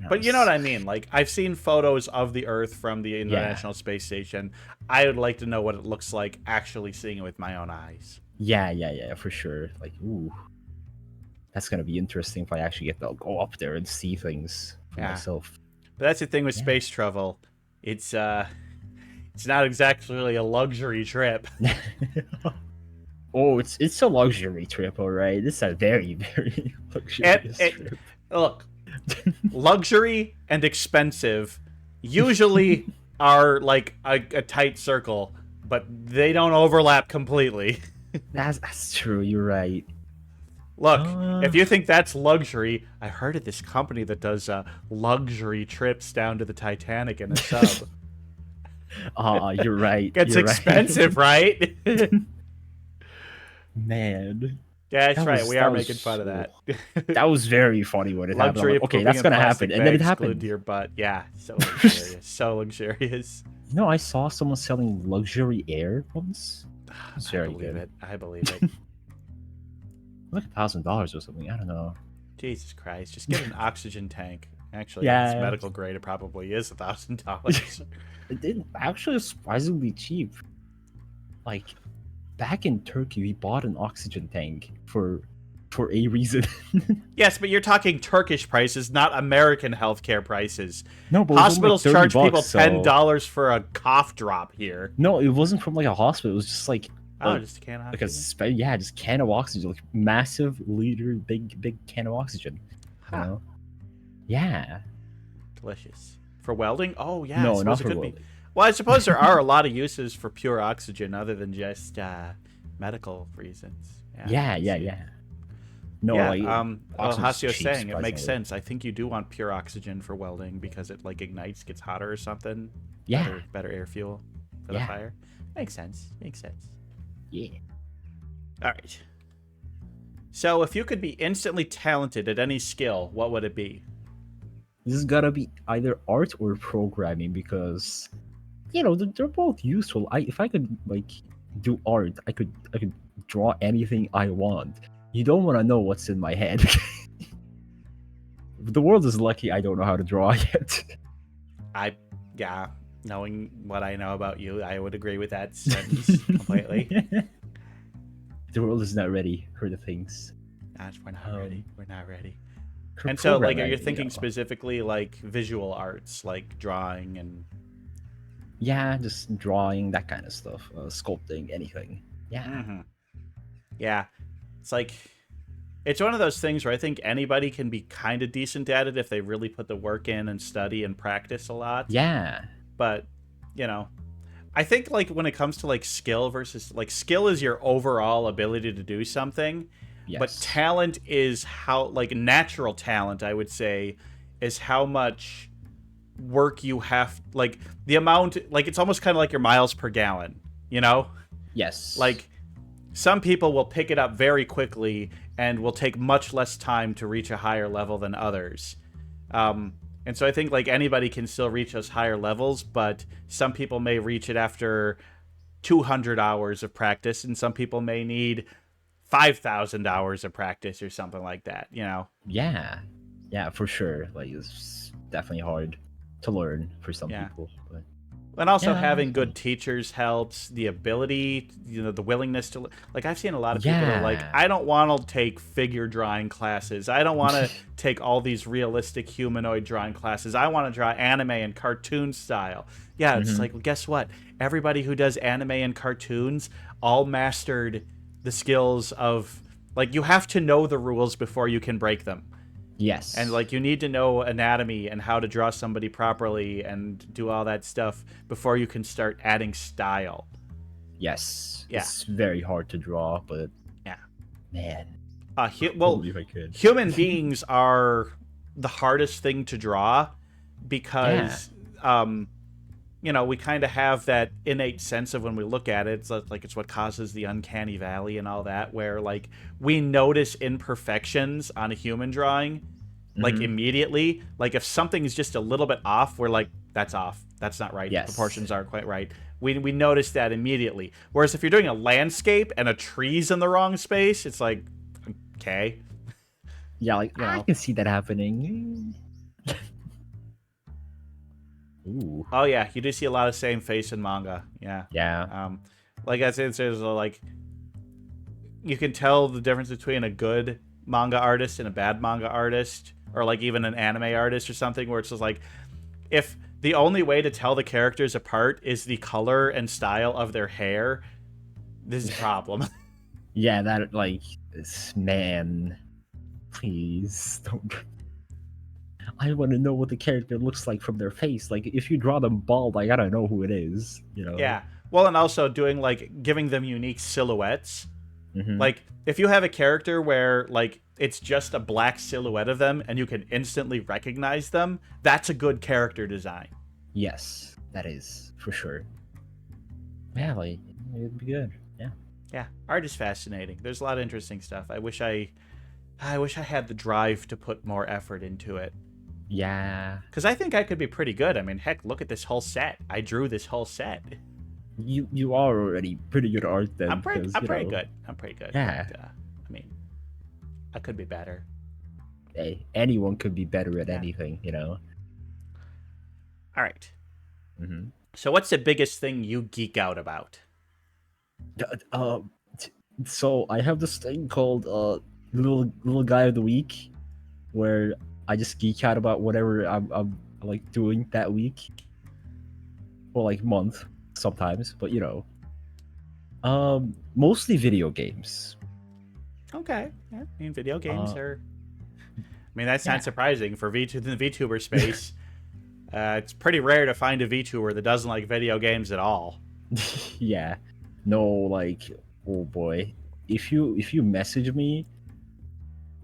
But you know what I mean? Like, I've seen photos of the Earth from the International Space Station. I would like to know what it looks like actually seeing it with my own eyes. Yeah, for sure. Like, ooh, that's gonna be interesting if I actually get to go up there and see things for myself. But that's the thing with space travel. It's not exactly a luxury trip. Oh, it's a luxury trip, all right. It's a very, very luxurious trip. Look, luxury and expensive usually are like a tight circle, but they don't overlap completely. That's true. You're right. Look, if you think that's luxury, I heard of this company that does luxury trips down to the Titanic in a sub. You're right. Gets You're expensive, right? Man. Yeah, that's right. We are that was making fun of that. That was very funny when it happened. I'm Luxury like, of okay, pooping that's in gonna plastic happen, and then it bags glued happened. to your butt. Yeah, so luxurious. So luxurious. You know, I saw someone selling luxury air once. It's very I believe good. it. I believe it. Like $1,000 or something. I don't know. Jesus Christ! Just get an oxygen tank. Actually, Yeah. it's medical grade. It probably is $1,000. It did actually surprisingly cheap. Like back in Turkey, we bought an oxygen tank for a reason. Yes, but you're talking Turkish prices, not American healthcare prices. No, but it was only Hospitals like charge $30, people so- $10 for a cough drop here. No, it wasn't from like a hospital. It was just like Oh, like, just a can of like a oxygen? yeah, just can of oxygen, like massive liter, big can of oxygen. You Huh. know? Yeah. Delicious. For welding? Oh, yeah. I No, suppose not it for could welding. be. Well, I suppose there are a lot of uses for pure oxygen other than just medical reasons. Yeah. No, Yeah, like well, oxygen's Hasio's cheap, saying it makes surprisingly. sense. I think you do want pure oxygen for welding because it like ignites, gets hotter or something. Yeah. Better air fuel for the Yeah. fire. Makes sense. Makes sense. Yeah. All right. So, if you could be instantly talented at any skill, what would it be? This has gotta be either art or programming because you know they're both useful. If I could like do art, I could draw anything I want. You don't want to know what's in my head. The world is lucky I don't know how to draw yet. Yeah, knowing what I know about you, I would agree with that sentence completely. The world is not ready for the things. We're not ready. We're not ready. For And so, like, are programming, you thinking know. specifically like visual arts, like drawing and? Yeah, just drawing, that kind of stuff, sculpting, anything. Yeah. Mhm. Yeah, it's like it's one of those things where I think anybody can be kind of decent at it if they really put the work in and study and practice a lot. Yeah. But you know, I think like when it comes to like skill versus like skill is your overall ability to do something. Yes. But talent is how, like, natural talent, I would say, is how much work you have, like, the amount, like, it's almost kind of like your miles per gallon, you know? Yes. Like, some people will pick it up very quickly and will take much less time to reach a higher level than others. And so I think, like, anybody can still reach those higher levels, but some people may reach it after 200 hours of practice, and some people may need 5,000 hours of practice or something like that, you know? Yeah. Yeah, for sure. Like it's definitely hard to learn for some Yeah. people. But And also Yeah, having absolutely. good teachers helps. The ability, you know, the willingness to, like, I've seen a lot of people that are like, Yeah. I don't want to take figure drawing classes. I don't want to take all these realistic humanoid drawing classes. I want to draw anime and cartoon style. Yeah, it's Mhm. like, well, guess what? Everybody who does anime and cartoons all mastered the skills of, like, you have to know the rules before you can break them. yes. And like you need to know anatomy and how to draw somebody properly and do all that stuff before you can start adding style. yes. Yeah. It's very hard to draw, but Yeah. man. Well, Only if I could. human beings are the hardest thing to draw because you know, we kind of have that innate sense of when we look at it, it's what causes the uncanny valley and all that, where like we notice imperfections on a human drawing like Mhm. immediately. Like if something's just a little bit off, we're like, that's off, that's not right, Yes. the proportions aren't quite right. We notice that immediately. Whereas if you're doing a landscape and a tree's in the wrong space, it's like, okay. Yeah, like You I know. can see that happening. Ooh. Oh yeah, you do see a lot of same face in manga. Yeah. Yeah. Like I said, there's like, you can tell the difference between a good manga artist and a bad manga artist, or like even an anime artist or something, where it's just like, if the only way to tell the characters apart is the color and style of their hair, this is a problem. Yeah, that like man. Please don't. I want to know what the character looks like from their face. Like, if you draw them bald, I gotta know who it is. You know? Yeah. Well, and also doing like giving them unique silhouettes. Mhm. Like, if you have a character where, like, it's just a black silhouette of them and you can instantly recognize them, that's a good character design. Yes, that is for sure. Yeah, like it'd be good. Yeah. Yeah, art is fascinating. There's a lot of interesting stuff. I wish I had the drive to put more effort into it. Yeah. Because I think I could be pretty good. I mean, heck, look at this whole set. I drew this whole set. You are already pretty good at art then. I'm pretty you know, good. I'm pretty good. Yeah. But, I mean, I could be better. Hey, anyone could be better at Yeah. anything, you know. All right. Mm-hmm. So what's the biggest thing you geek out about? So I have this thing called little guy of the week, where I just geek out about whatever I'm like doing that week, or like month sometimes, but you know, mostly video games. Okay. Yeah. I mean, video games Uh, are... I mean, that's yeah. not surprising for the VTuber space. It's pretty rare to find a VTuber that doesn't like video games at all. Yeah, no, like, oh boy, if you message me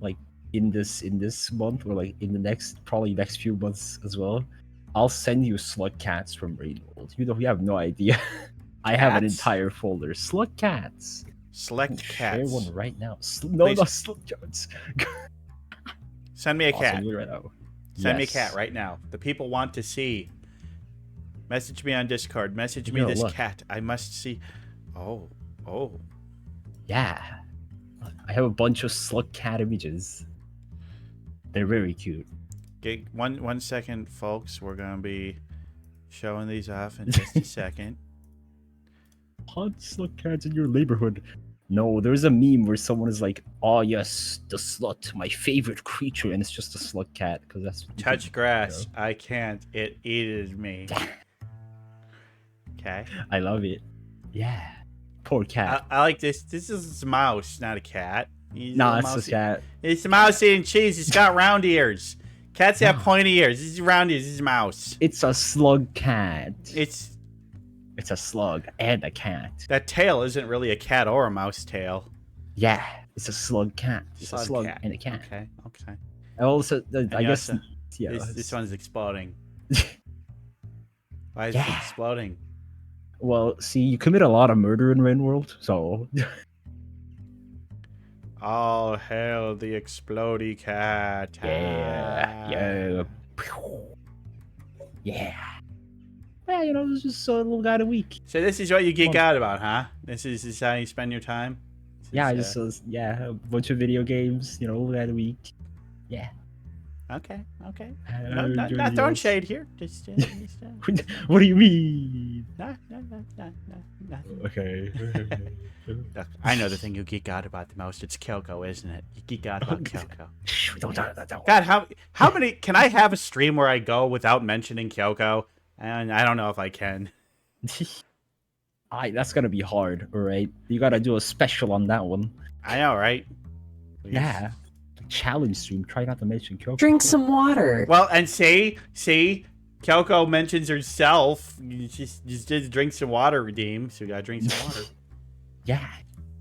like in this month, or like in the next few months as well, I'll send you slug cats from Rainbold. You have no idea. I have an Cats? entire folder slug cats. Select Share cats. one right now. No, Please. not slug cats. Send me a I'll cat. send you right now. Send me a Yes. cat right now. The people want to see. Message me on Discord. Message me Yo, this look. cat. I must see. Oh. Yeah, I have a bunch of slug cat images. They're very cute. Okay, one second, folks. We're gonna be showing these off in just a second. Hot slug cats in your neighborhood. No, there's a meme where someone is like, "Oh yes, the slut, my favorite creature," and it's just a slug cat because that's what you Touch can- grass. I can't. It eats me. Okay. I love it. Yeah, poor cat. I like this. This is a mouse, not a cat. He's Nah, a it's a mouse. cat. It's a mouse eating cheese. It's got round ears. Cats have No. pointy ears. This is round ears. This is a mouse. It's a slug cat. It's It's a slug and a cat. that tail isn't really a cat or a mouse tail. Yeah, it's a slug cat. It's a Slug slug cat. and a cat. Okay. And also, I you guess, also- yeah. This one's exploding. Why is it Yeah. exploding? Well, see, you commit a lot of murder in Rainworld, so All hail the explodey cat. yeah, yeah. Yeah, you know, it's just a little guy a week. So this is what you geek Well- out about, huh? This is how you spend your time? This Yeah, I is, just a bunch of video games, you know, little guy a week. Yeah. Okay. I No, enjoy not the throwing videos. shade here. Just What do you mean? no. Okay. Look, I know the thing you geek out about the most. It's Kyoko, isn't it? You geek out about Kyoko. Shh, don't. God, how many? Can I have a stream where I go without mentioning Kyoko? And I don't know if I can. That's gonna be hard, alright? You gotta do a special on that one. I know, right? Yeah. Challenge stream. Try not to mention Kyoko. Drink some water. Well, and see, Kyoko mentions herself. You just drink some water, redeem. So we gotta drink some water. Yeah.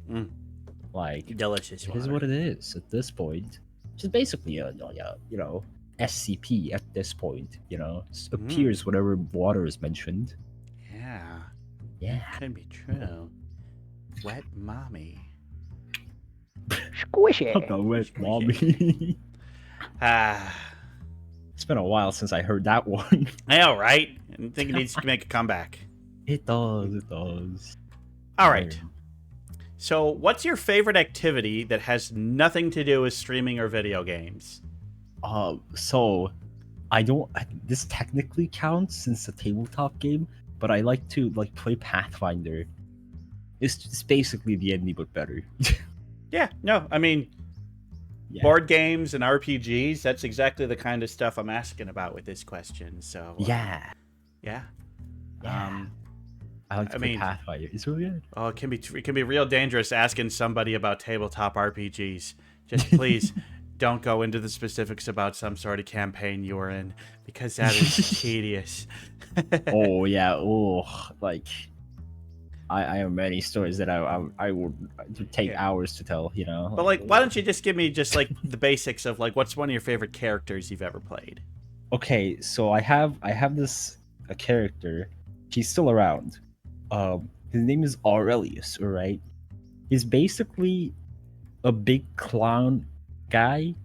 Mm. Like, Delicious it water. is what it is at this point. Which is basically a you know, SCP at this point. You know, appears whenever water is mentioned. Yeah, Yeah. could be true. Wet mommy. Squishy. The wet mommy. Ah, It's been a while since I heard that one. I know, right? I think it needs to make a comeback. It does. It does. All right. So, what's your favorite activity that has nothing to do with streaming or video games? So I don't. This technically counts since it's a tabletop game, but I like to play Pathfinder. It's basically the ending but better. Yeah, no, I mean, Yeah. board games and RPGs, that's exactly the kind of stuff I'm asking about with this question. So, Yeah. yeah. Yeah. I like to play mean- Pathfinder. It's really good. Oh, it can be real dangerous asking somebody about tabletop RPGs. Just please don't go into the specifics about some sort of campaign you were in, because that is tedious. Oh yeah. Oh, like I have many stories that I would take Yeah. hours to tell. You know. But like, why don't you just give me just like the basics of like what's one of your favorite characters you've ever played? Okay, so I have this a character. He's still around. His name is Aurelius. All right. He's basically a big clown guy.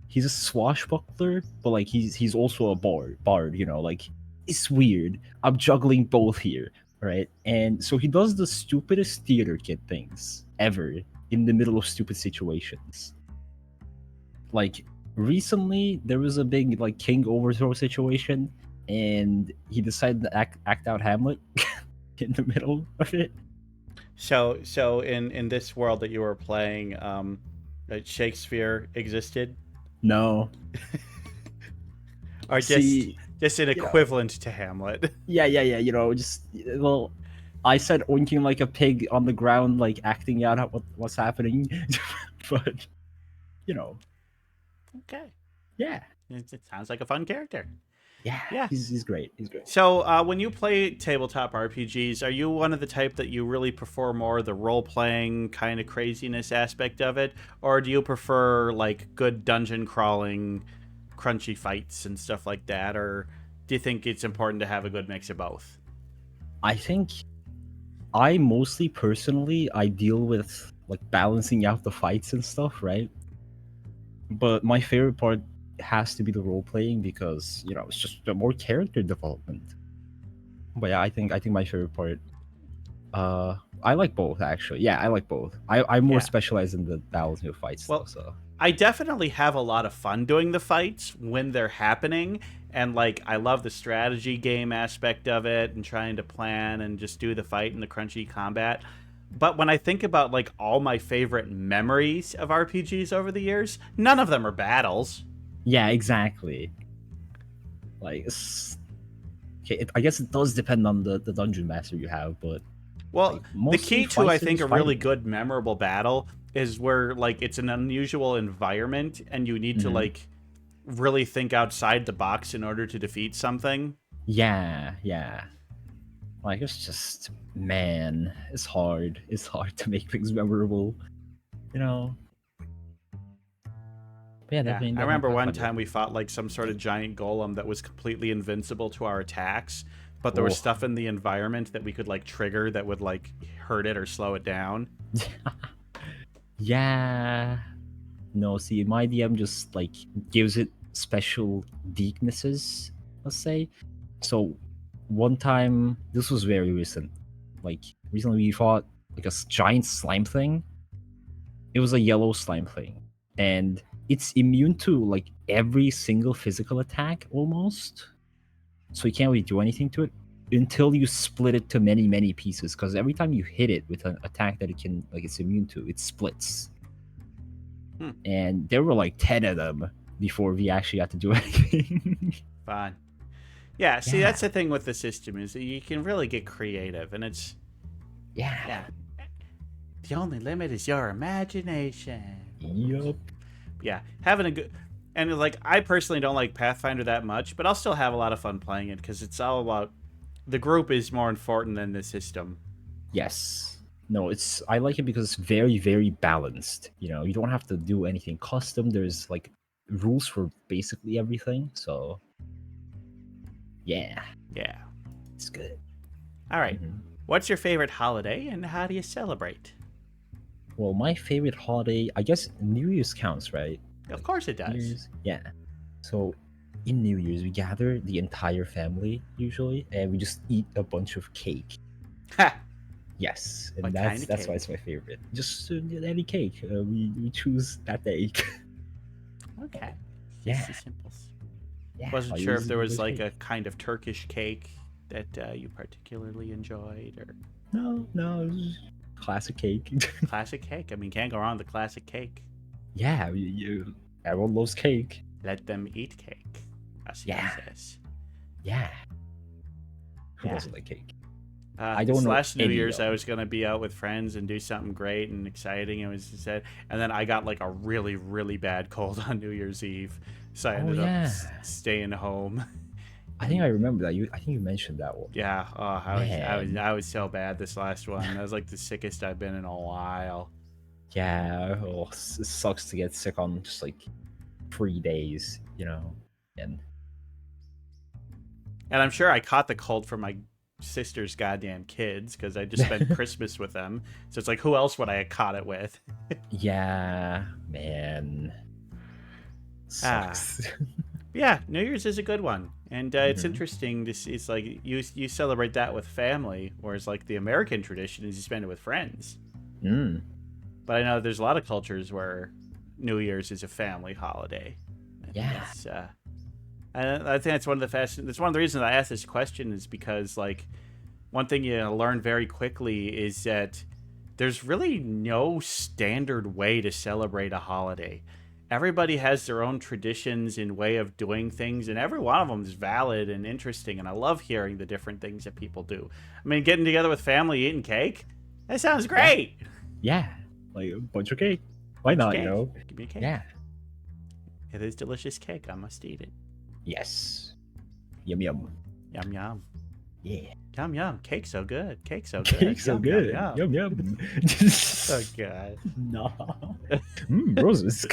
He's a swashbuckler, but like he's also a bard. You know, like it's weird. I'm juggling both here, right? And so he does the stupidest theater kid things ever in the middle of stupid situations. Like recently, there was a big like king overthrow situation, and he decided to act out Hamlet in the middle of it. So in this world that you were playing, Shakespeare existed, No, or see, just an you know, equivalent to Hamlet. yeah. You know, just well, I said oinking like a pig on the ground, like acting out what's happening, but you know, Okay, yeah, it sounds like a fun character. yeah, Yeah. he's great. He's great. So, when you play tabletop RPGs, are you one of the type that you really prefer more the role playing kind of craziness aspect of it, or do you prefer like good dungeon crawling, crunchy fights and stuff like that, or do you think it's important to have a good mix of both? I think I mostly personally I deal with like balancing out the fights and stuff, right? But my favorite part has to be the role playing because you know it's just more character development. But yeah, I think my favorite part. I like both actually. Yeah, I like both. I'm more Yeah. specialized in the balancing of fights though. Well, So I definitely have a lot of fun doing the fights when they're happening. And like, I love the strategy game aspect of it and trying to plan and just do the fight and the crunchy combat. But when I think about like all my favorite memories of RPGs over the years, none of them are battles. yeah, exactly. Like, okay, I guess it does depend on the dungeon master you have, but Well, like the mostly key to I fights are think just a really fighting. good memorable battle is where like it's an unusual environment and you need to Mhm. like really think outside the box in order to defeat something. Yeah. Like it's just man, it's hard. It's hard to make things memorable. You know. But yeah, Yeah, I definitely remember one Pathfinder. time we fought like some sort of giant golem that was completely invincible to our attacks, but there was Oh. stuff in the environment that we could like trigger that would like hurt it or slow it down. Yeah. No, see, my DM just like gives it special weaknesses, let's say. So one time, this was very recent. Like recently, we fought like a giant slime thing. It was a yellow slime thing, and it's immune to like every single physical attack almost. So you can't really do anything to it until you split it to many pieces. Because every time you hit it with an attack that it can like it's immune to, it splits. Hmm. And there were like 10 of them before we actually had to do anything. Fun. Yeah, see, Yeah. that's the thing with the system is that you can really get creative, and it's Yeah. the only limit is your imagination. Yup. Yeah, having a good and like I personally don't like Pathfinder that much, but I'll still have a lot of fun playing it because it's all about the group is more important than the system. Yes. No, it's I like it because it's very balanced. You know, you don't have to do anything custom. There's like rules for basically everything. So yeah, Yeah. it's good. All right. Mhm. What's your favorite holiday and how do you celebrate? Well, my favorite holiday, I guess New Year's counts, right? Of course it New does. Year's, yeah. So in New Year's, we gather the entire family usually, and we just eat a bunch of cake. Ha! Yes, and What kind of that's why cake? it's my favorite. Just any cake. We choose that day. Okay. Yeah. Just the simples. Yeah. Wasn't I sure use if there was English like a cake. kind of Turkish cake that you particularly enjoyed or No, it was classic cake. classic cake. I mean, can't go wrong with the classic cake. Yeah, everyone loves cake. Let them eat cake. As he Yeah. says. Yeah. Who Yeah. doesn't like cake? I I don't this know last New any, Year's, I though. was gonna be out with friends and do something great and exciting. It was said, and then I got like a really bad cold on New Year's Eve, so I Oh ended up yeah. staying home. I think I remember that. I think you mentioned that one. Yeah. Oh, Man. I was so bad this last one. That was like the sickest I've been in a while. Yeah. Oh, it sucks to get sick on just like 3 days, and And I'm sure I caught the cold from my sister's goddamn kids because I just spent Christmas with them. So it's like, who else would I have caught it with? yeah, man, Ah. sucks. Yeah, New Year's is a good one, and it's Mhm. interesting to see. It's like you celebrate that with family, whereas like the American tradition is you spend it with friends. Mm, But I know there's a lot of cultures where New Year's is a family holiday. I think yeah. that's, I think that's one of the That's one of the reasons I asked this question is because like one thing you learn very quickly is that there's really no standard way to celebrate a holiday. Everybody has their own traditions and way of doing things, and every one of them is valid and interesting. And I love hearing the different things that people do. I mean, getting together with family, eating cake, that sounds great. Yeah, like a bunch of cake. Why not? Cake. Give me a cake. Yeah. It is delicious cake. I must eat it. Yes. Yum yum. Yum yum. Yeah. Yum yum. Cake's so good. Cake's so good. Cake's so Yum, good. Yum, Yum yum. yum. Oh god. No. Roses.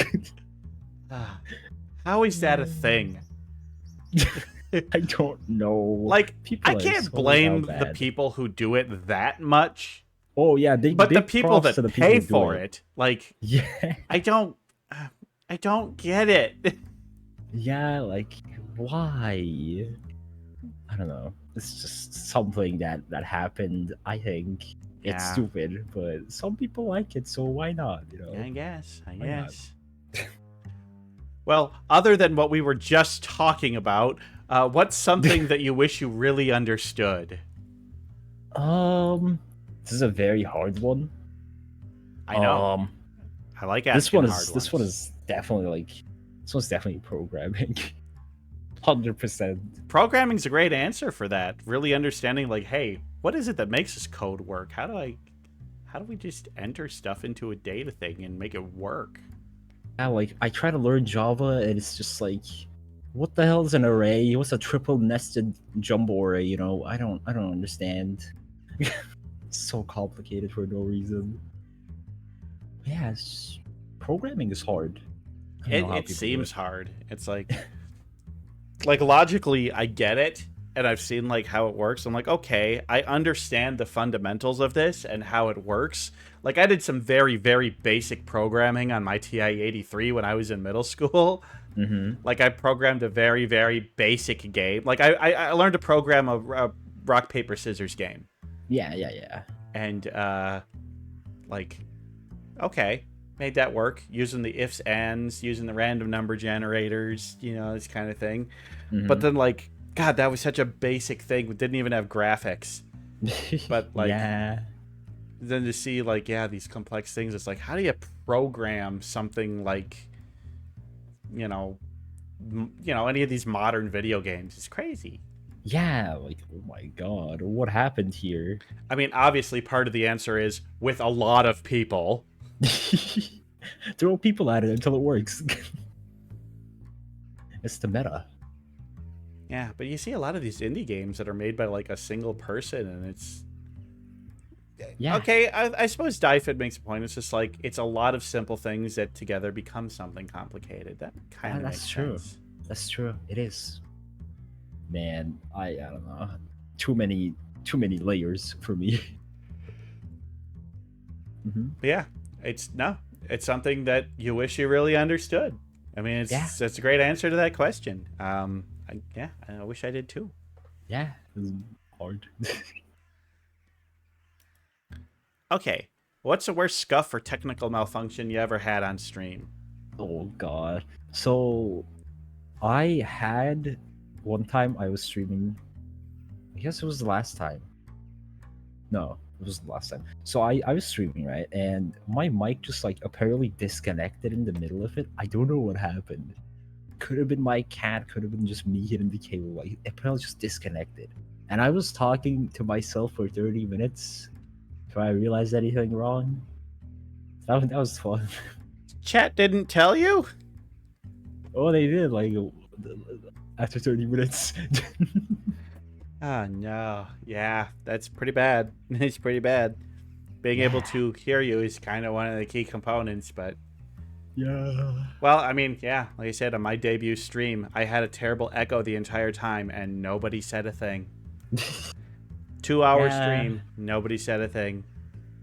How is that a thing? I don't know. Like, People I are can't so blame the bad. people who do it that much, Oh yeah, but the big people props that to the pay people who do for it, like, Yeah. I don't get it. Yeah, like why? I don't know. It's just something that happened. I think it's Yeah. stupid, but some people like it, so why not? I guess. not? Well, other than what we were just talking about, what's something that you wish you really understood? This is a very hard one. I know. I like asking This one hard is ones. definitely this one's definitely programming. 100%. Programming's a great answer for that. Really understanding, like, hey, what is it that makes this code work? How do we just enter stuff into a data thing and make it work? Yeah, like I try to learn Java and it's just like, what the hell is an array? What's a triple nested jumbo array? I don't understand. It's so complicated for no reason. Yeah, programming is hard. I don't know how It people do seems it. hard. It's like logically I get it and I've seen like how it works. I'm like, okay, I understand the fundamentals of this and how it works. Like I did some very, very basic programming on my TI-83 when I was in middle school. Mm-hmm. Like I programmed a very, very basic game. Like I learned to program a rock paper scissors game. Yeah. And like, okay, made that work using the ifs ands, using the random number generators, this kind of thing. Mm-hmm. But then like, God, that was such a basic thing. We didn't even have graphics. But like, yeah. then to see like, yeah, these complex things, it's like, how do you program something like, any of these modern video games? It's crazy. Yeah, like, oh my god, what happened here? I mean, obviously part of the answer is with a lot of people. Throw people at it until it works. It's the meta. Yeah, but you see a lot of these indie games that are made by like a single person, and it's Yeah. okay. I suppose Dyfed makes a point. It's just like it's a lot of simple things that together become something complicated. That kind of that's makes true. sense. That's true. It is. Man, I don't know. Too many layers for me. Mm-hmm. But yeah, it's something that you wish you really understood. I mean, it's a great answer to that question. I wish I did too. Yeah, it's hard. Okay, what's the worst scuff or technical malfunction you ever had on stream? Oh god. So I had one time I was streaming. I guess it was the last time. No, it was the last time. So I was streaming, right? And my mic just like apparently disconnected in the middle of it. I don't know what happened. Could have been my cat, could have been just me hitting the cable. Like it apparently just disconnected. And I was talking to myself for 30 minutes before I realized anything wrong. That was fun. Chat didn't tell you? Oh, they did. Like after 30 minutes. Oh no. Yeah, that's pretty bad. It's pretty bad. Being able to hear you is kind of one of the key components, but Yeah. well, I mean, yeah, like I said, on my debut stream, I had a terrible echo the entire time and nobody said a thing. 2-hour Yeah. stream, nobody said a thing.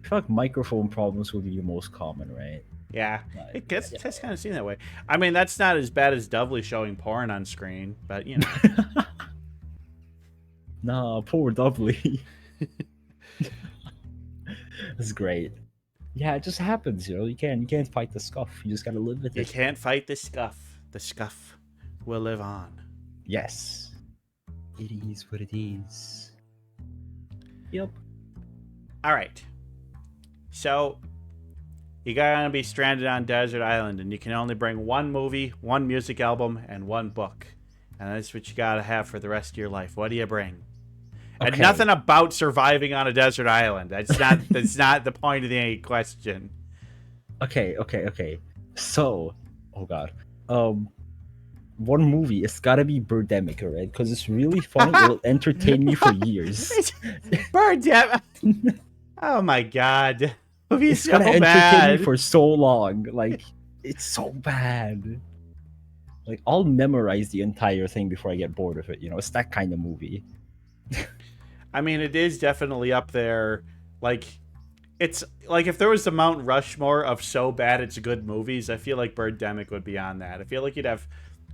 I feel like microphone problems will be the most common, right? Yeah, Like, it gets kind of seen that way. I mean, that's not as bad as Dovely showing porn on screen, but you know. Nah, poor Dudley. That's great. Yeah, it just happens, you know. You can't fight the scuff. You just gotta live with You it. can't fight the scuff. The scuff will live on. Yes. It is what it is. Yep. All right. So, you're going to be stranded on Desert Island, and you can only bring one movie, one music album, and one book. And that's what you got to have for the rest of your life. What do you bring? And Okay. nothing about surviving on a desert island. That's not the point of the question. Okay. So, oh god. One movie, it's gotta be Birdemic, alright? Because it's really funny. It'll entertain me for years. Birdemic. Oh my god. Movie's It's so gonna entertain bad. me for so long. Like, it's so bad. Like, I'll memorize the entire thing before I get bored of it. You know, it's that kind of movie. I mean, it is definitely up there. Like, it's like if there was the Mount Rushmore of so bad it's good movies, I feel like Birdemic would be on that. I feel like you'd have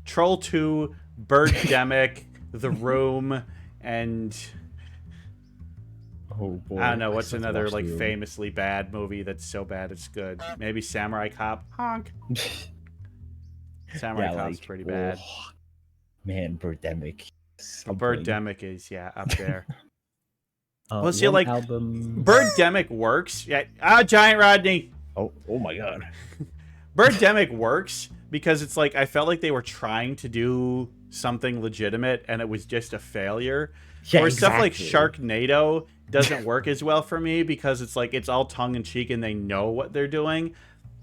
Troll 2, Birdemic, The Room, and Oh boy. I don't know what's still have to another watch like The Room. famously bad movie that's so bad it's good. Maybe Samurai Cop. Honk. Samurai Cop's pretty bad. oh, man, Birdemic. Birdemic is up there. Well, see, like, album. Birdemic works. Yeah. Giant Rodney. Oh my god. Birdemic works because it's like I felt like they were trying to do something legitimate and it was just a failure. Yeah, Or stuff like exactly. Sharknado doesn't work as well for me because it's like it's all tongue in cheek and they know what they're doing.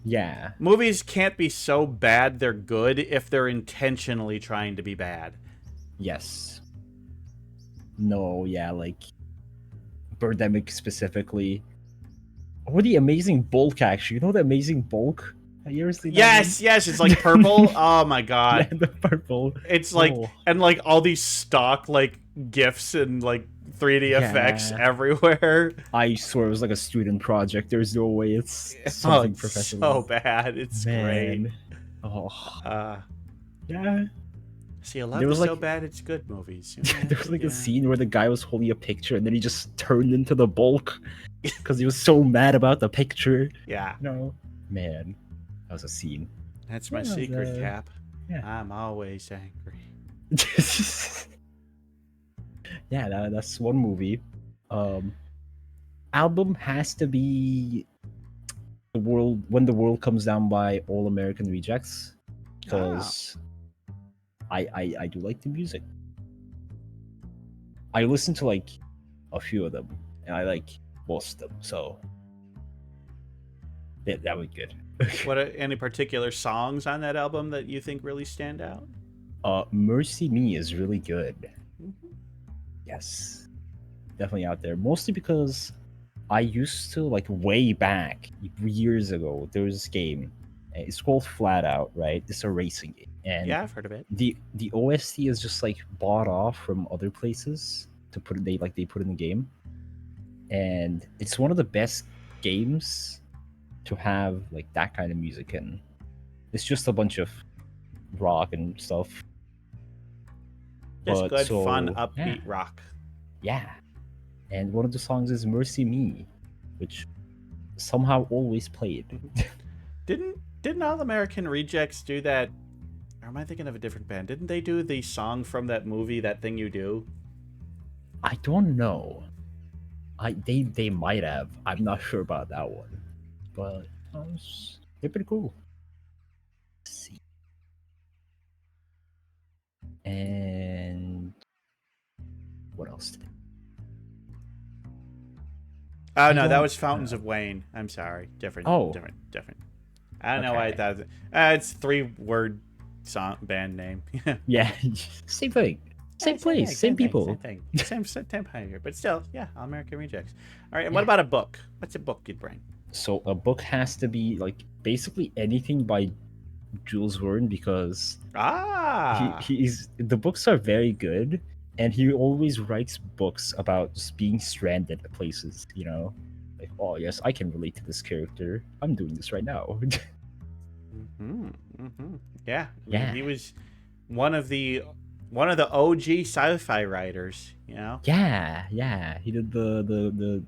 Yeah. Movies can't be so bad they're good if they're intentionally trying to be bad. Yes. No, yeah, like Birdemic specifically. Or the Amazing Bulk, actually. You know the Amazing Bulk? Have you ever seen that Yes, it's like purple. Oh my one? god. Yeah, the purple. It's like Oh. and like all these stock like GIFs and like 3D effects Yeah. everywhere. I swear it was like a student project. There's no way it's Oh, something it's professional. so bad. It's Man. great. Oh. Yeah. See, a lot There of was, so like- bad it's good movies. There was like Yeah. a scene where the guy was holding a picture and then he just turned into the Bulk because he was so mad about the picture. Yeah, No. Man. That was a scene. that's my Yeah, secret, the- Cap. yeah. I'm always angry. Yeah, that's one movie. Album has to be the world when the world comes down by All American Rejects because I do like the music. I listen to like a few of them and I like most of them, so yeah, that would be good. What are any particular songs on that album that you think really stand out? Mercy Me is really good. Mm-hmm. Yes, definitely out there. Mostly because I used to like way back years ago. There was this game. It's called Flat Out, right? It's a racing game, and Yeah, I've heard of it. the OST is just like bought off from other places to put it. They put in the game, and it's one of the best games to have like that kind of music in. It's just a bunch of rock and stuff. Just But good, so, fun, yeah. upbeat rock. Yeah. And one of the songs is Mercy Me, which somehow always played. Didn't All American Rejects do that? Or am I thinking of a different band? Didn't they do the song from that movie, That Thing You Do? I don't know. They might have. I'm not sure about that one. But they're pretty cool. Let's see. And what else did Oh I no, that don't was Fountains know. of Wayne. I'm sorry, different. Oh. different. I don't know why I Okay. thought. It's 3-word song band name. Yeah, same thing. Same place, same people. Same thing. Same pioneer. But still, yeah, All American Rejects. All right, and what about a book? What's a book you'd bring? So a book has to be like basically anything by Jules Verne because he's the books are very good, and he always writes books about just being stranded at places. You know, like, oh yes, I can relate to this character. I'm doing this right now. Yeah, Yeah. He was one of the OG sci-fi writers. You know. Yeah. He did the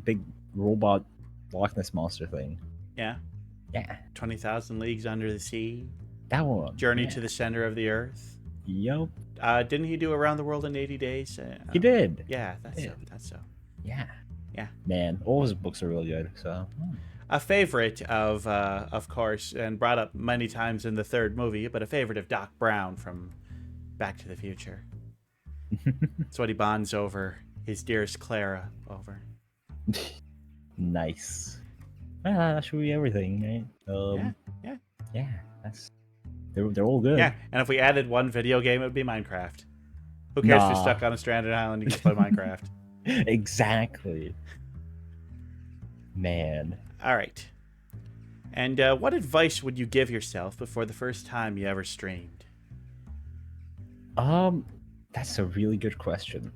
big robot Loch Ness monster thing. Yeah. 20,000 Leagues Under the Sea. That one. Journey to the Center of the Earth. Yup. Didn't he do Around the World in 80 Days? He did. Yeah, that's so. Yeah. Yeah. Man, all his books are really good. So. A favorite of course, and brought up many times in the third movie, but a favorite of Doc Brown from Back to the Future. That's what he bonds over his dearest Clara over. Nice. Well, that should be everything, right? Yeah. That's they're all good. Yeah, and if we added one video game, it would be Minecraft. Who cares if you're stuck on a stranded island? You can play Minecraft. Exactly. Man. All right. And what advice would you give yourself before the first time you ever streamed? That's a really good question.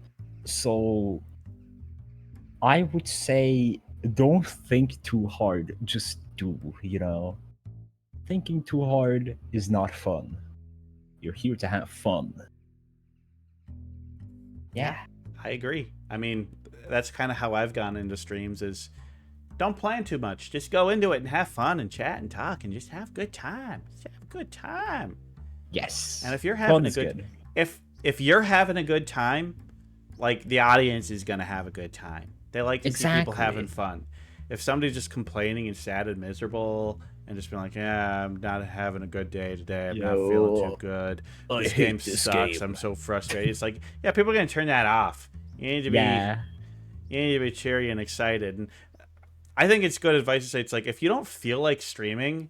So, I would say don't think too hard. Just do, you know. Thinking too hard is not fun. You're here to have fun. Yeah. I agree. I mean, that's kind of how I've gone into streams is don't plan too much. Just go into it and have fun and chat and talk and just have a good time. Just have a good time. Yes. And if you're having Fun's good. If you're having a good time, like the audience is going to have a good time. They like to see people having fun. If somebody's just complaining and sad and miserable and just being like, yeah, I'm not having a good day today. I'm not feeling too good. This game sucks. I'm so frustrated. It's like, yeah, people are going to turn that off. You need to be cheery and excited. And I think it's good advice to say, it's like, if you don't feel like streaming,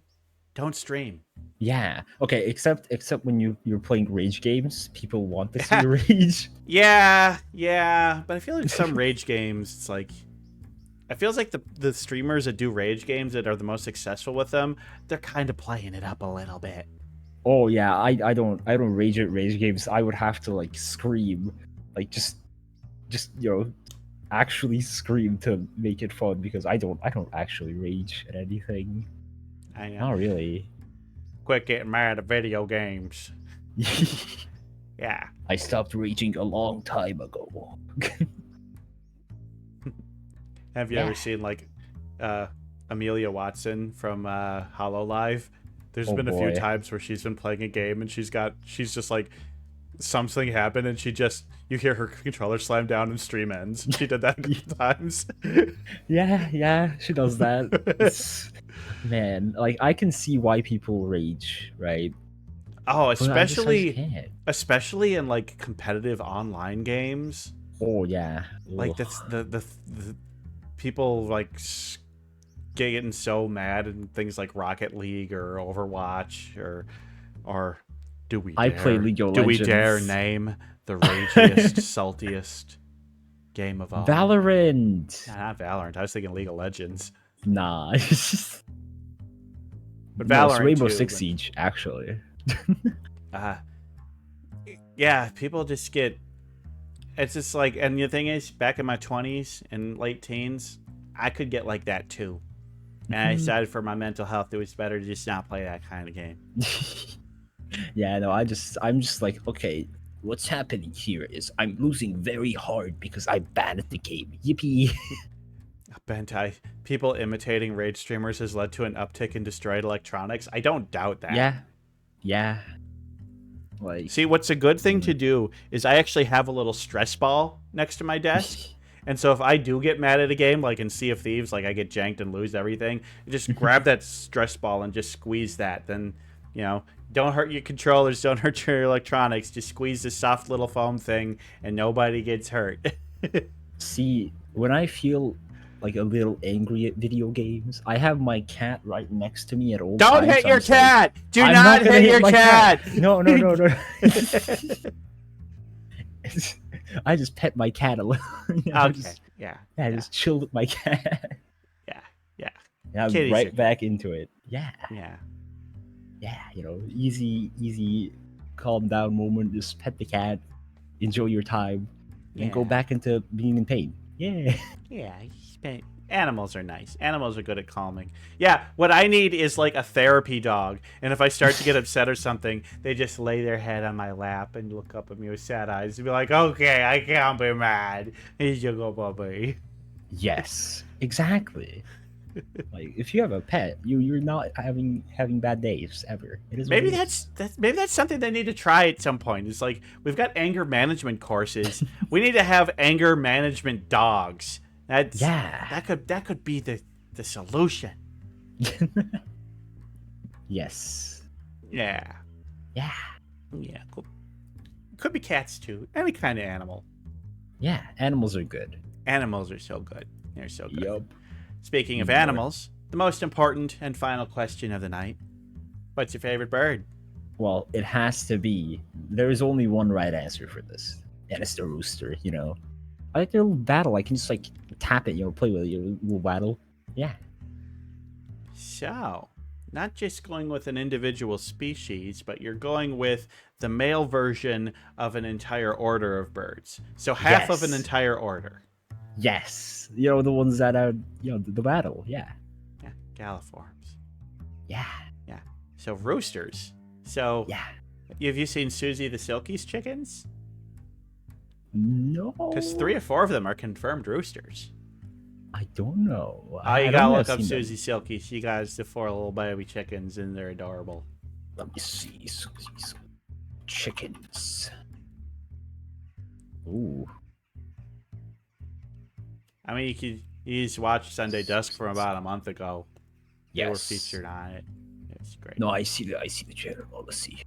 don't stream. Yeah. Okay, except when you're playing rage games, people want to see you rage. Yeah. But I feel like some rage games, it's like, it feels like the streamers that do rage games that are the most successful with them, they're kind of playing it up a little bit. Oh yeah, I don't rage at rage games. I would have to like scream, like just actually scream to make it fun because I don't actually rage at anything. I know. Not really. Quit getting mad at video games. Yeah. I stopped raging a long time ago. Have you ever seen like Amelia Watson from HoloLive? There's been a few times where she's been playing a game and she's just like something happened and you hear her controller slam down and stream ends. She did that a few times. Yeah, she does that. Man, like I can see why people rage, right? Oh, especially in like competitive online games. Oh yeah. Like that's the people like getting so mad in things like Rocket League or Overwatch or do we play League of Legends. Do we dare name the ragiest, saltiest game of all? Valorant. Nah, not Valorant. I was thinking League of Legends. Nah. But Valorant it's Rainbow too, Six Siege, actually. Yeah, people just get. It's just like, and the thing is, back in my 20s and late teens, I could get like that too. And I decided for my mental health, it was better to just not play that kind of game. Yeah, no, I'm just like, okay, what's happening here is I'm losing very hard because I banned the game. Yippee. Bentai, people imitating rage streamers has led to an uptick in destroyed electronics. I don't doubt that. Yeah. Like, see, what's a good thing to do is I actually have a little stress ball next to my desk. And so if I do get mad at a game, like in Sea of Thieves, like I get janked and lose everything, just grab that stress ball and just squeeze that. Then, you know, don't hurt your controllers, don't hurt your electronics. Just squeeze the soft little foam thing and nobody gets hurt. see, when I feel like a little angry at video games. I have my cat right next to me at all Don't times. hit I'm your just like, cat! Do I'm not gonna hit your my cat! No. I just pet my cat a little. Okay. Just, Yeah. just chill with my cat. Yeah. Yeah. And I'm Kitties are right good. back into it. Yeah. Yeah. Easy, calm down moment. Just pet the cat, enjoy your time, and go Yeah. back into being in pain. Yeah. Yeah. Animals are nice. Animals are good at calming. Yeah. What I need is like a therapy dog. And if I start to get upset or something, they just lay their head on my lap and look up at me with sad eyes and be like, okay, I can't be mad. Here's your go, puppy. Yes. Exactly. Like if you have a pet, you're not having bad days ever. It is what Maybe it is. that's something they need to try at some point. It's like we've got anger management courses. We need to have anger management dogs. That could be the solution. Yes. Yeah. Yeah. Yeah. Cool. Could be cats too. Any kind of animal. Yeah. Animals are good. Animals are so good. They're so good. Yup. Speaking of More. animals, the most important and final question of the night. What's your favorite bird? Well, it has to be. There is only one right answer for this, and it's the rooster. I like their little battle. I can just like tap it, play with it, little battle. Yeah. So, not just going with an individual species, but you're going with the male version of an entire order of birds. So half of an Yes. entire order. Yes. The ones that are, the battle. Yeah. Yeah, galliforms. Yeah. Yeah. So roosters. So Yeah. have you seen Susie the Silky's chickens? No. Because 3 or 4 of them are confirmed roosters. I don't know. Oh, I you don't gotta know look if up I've seen them. Susie Silky. She got the 4 little baby chickens, and they're adorable. Let me see. Chickens. Ooh. I mean, you just watched Sunday Dusk from about a month ago. They were Yes. featured on it. It's great. No, I see the channel. Let's see.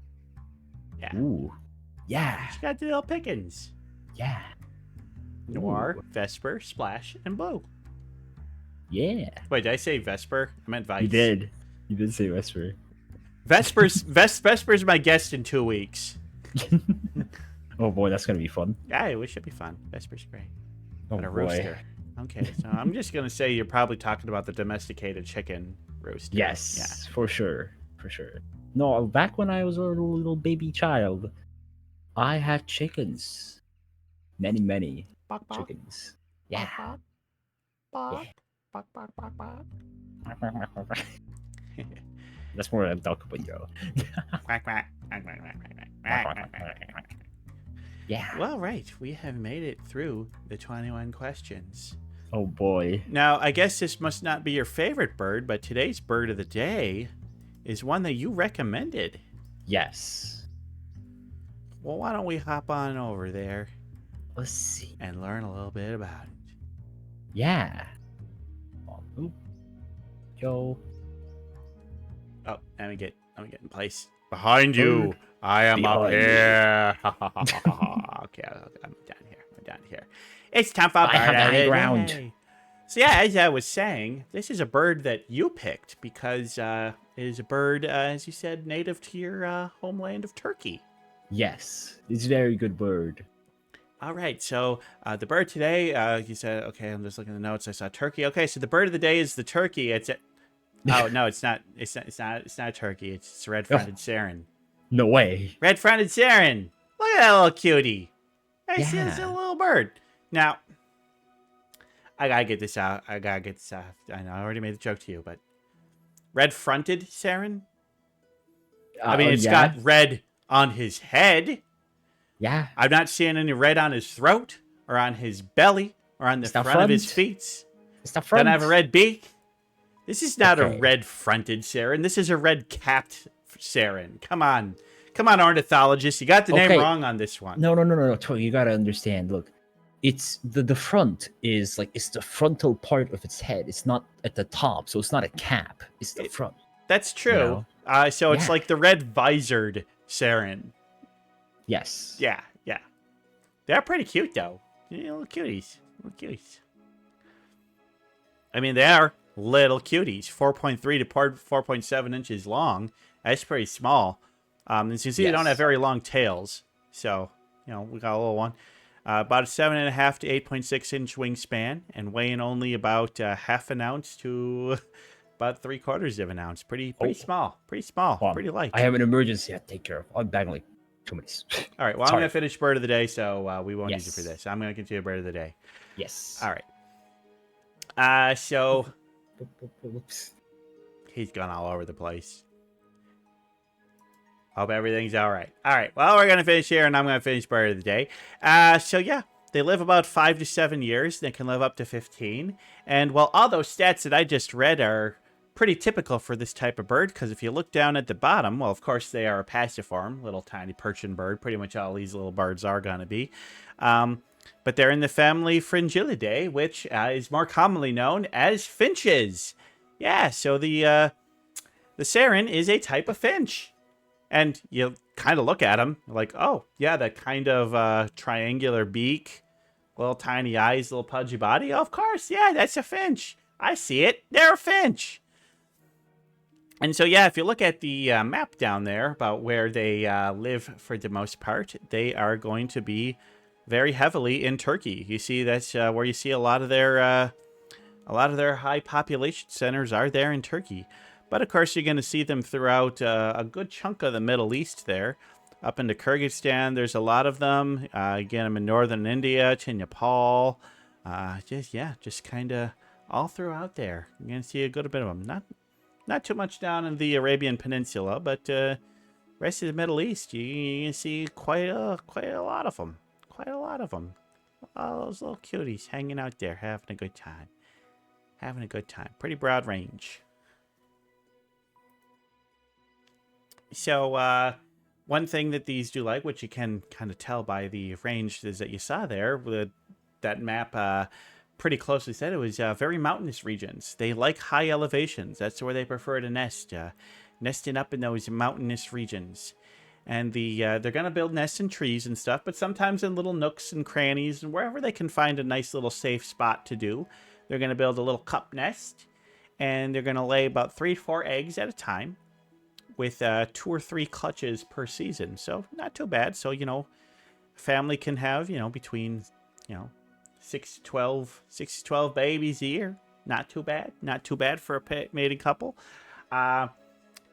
Yeah. Ooh. Yeah. She got the little pickings. Yeah. Noir, Ooh. Vesper, Splash, and Blue. Yeah. Wait, did I say Vesper? I meant Vice. You did. You did say Vesper. Vesper's my guest in 2 weeks. Oh boy, that's gonna be fun. Yeah, it should be fun. Vesper's great. Oh But a boy. rooster. Okay, so I'm just gonna say you're probably talking about the domesticated chicken rooster. Yes, for sure. No, back when I was a little baby child, I had chickens. Many Bok, bok, chickens. Yeah. bok, bok, Yeah. bok, bok, bok, bok. That's more than duck, but yo. Quack, quack, quack, quack, quack, quack, quack, quack, quack. Yeah. Well, right, we have made it through the 21 questions. Oh boy. Now, I guess this must not be your favorite bird, but today's bird of the day is one that you recommended. Yes. Well, why don't we hop on over there Let's see. and learn a little bit about it? Yeah. Oop. Yo. Oh, let me get in place. Behind you. Bird. I am up Behind you. here. Okay, I'm down here. It's time for I bird have the of high the ground. day. So yeah, as I was saying, this is a bird that you picked because it is a bird, as you said, native to your homeland of Turkey. Yes. It's a very good bird. All right, so the bird today, you said, okay, I'm just looking at the notes. I saw turkey. Okay, so the bird of the day is the turkey. Oh no, it's not. It's not a turkey. It's a red-fronted saren. No way. Red-fronted saren. Look at that little cutie. I see this Yeah. little bird. Now, I gotta get this out. I know I already made the joke to you, but red-fronted saren. I mean, it's yeah. got red on his head. Yeah. I'm not seeing any red on his throat or on his belly or on the It's the front of his front. feet. It's the front. Doesn't have a red beak. This is not a Okay. red-fronted saren. This is a red-capped saren. Come on, ornithologist. You got the name Okay. wrong on this one. No. You gotta understand. Look, it's the front is like it's the frontal part of its head. It's not at the top, so it's not a cap. It's the front. That's true. So it's Yeah. like the red-visored saren. Yes. Yeah. They're pretty cute though. Little cuties. I mean, they are little cuties, 4.3 to 4.7 inches long. That's pretty small. As you can see, they don't have very long tails. So, we got a little one. About a 7.5 to 8.6 inch wingspan, and weighing only about half an ounce to about 3/4 of an ounce. Pretty small. Pretty small. Pretty light. I have an emergency I have to take care of. I'll be back in like 2 minutes. All right. Well, I'm going to finish bird of the day, so we won't use it for this. I'm going to continue bird of the day. Yes. All right. So he's gone all over the place. Hope everything's all right. All right. Well, we're going to finish here, and I'm going to finish bird of the day. So, yeah, they live about 5 to 7 years. They can live up to 15. And, well, all those stats that I just read are pretty typical for this type of bird, because if you look down at the bottom, well, of course, they are a passiform, little tiny perching bird. Pretty much all these little birds are going to be. But they're in the family Fringillidae, which is more commonly known as finches. Yeah, so the Sarin is a type of finch. And you kind of look at them like, oh, yeah, that kind of triangular beak, little tiny eyes, little pudgy body. Oh, of course, yeah, that's a finch. I see it. They're a finch. And so, yeah, if you look at the map down there about where they live for the most part, they are going to be very heavily in Turkey. You see, that's where you see a lot of their high population centers are there in Turkey. But, of course, you're going to see them throughout a good chunk of the Middle East there. Up into Kyrgyzstan, there's a lot of them. Again, I'm in northern India, to Nepal. Just kind of all throughout there. You're going to see a good bit of them. Not too much down in the Arabian Peninsula, but rest of the Middle East, you can see quite a lot of them. Quite a lot of them. All those little cuties hanging out there, having a good time. Pretty broad range. So, one thing that these do like, which you can kind of tell by the range is that you saw there, with that map pretty closely said it was very mountainous regions. They like high elevations. That's where they prefer to nest, nesting up in those mountainous regions. And they're going to build nests in trees and stuff, but sometimes in little nooks and crannies and wherever they can find a nice little safe spot to do. They're going to build a little cup nest, and they're going to lay about 3 to 4 eggs at a time, with 2 or 3 clutches per season. So not too bad. So, family can have, between, 6 to 12 babies a year. Not too bad. Not too bad for a mating couple.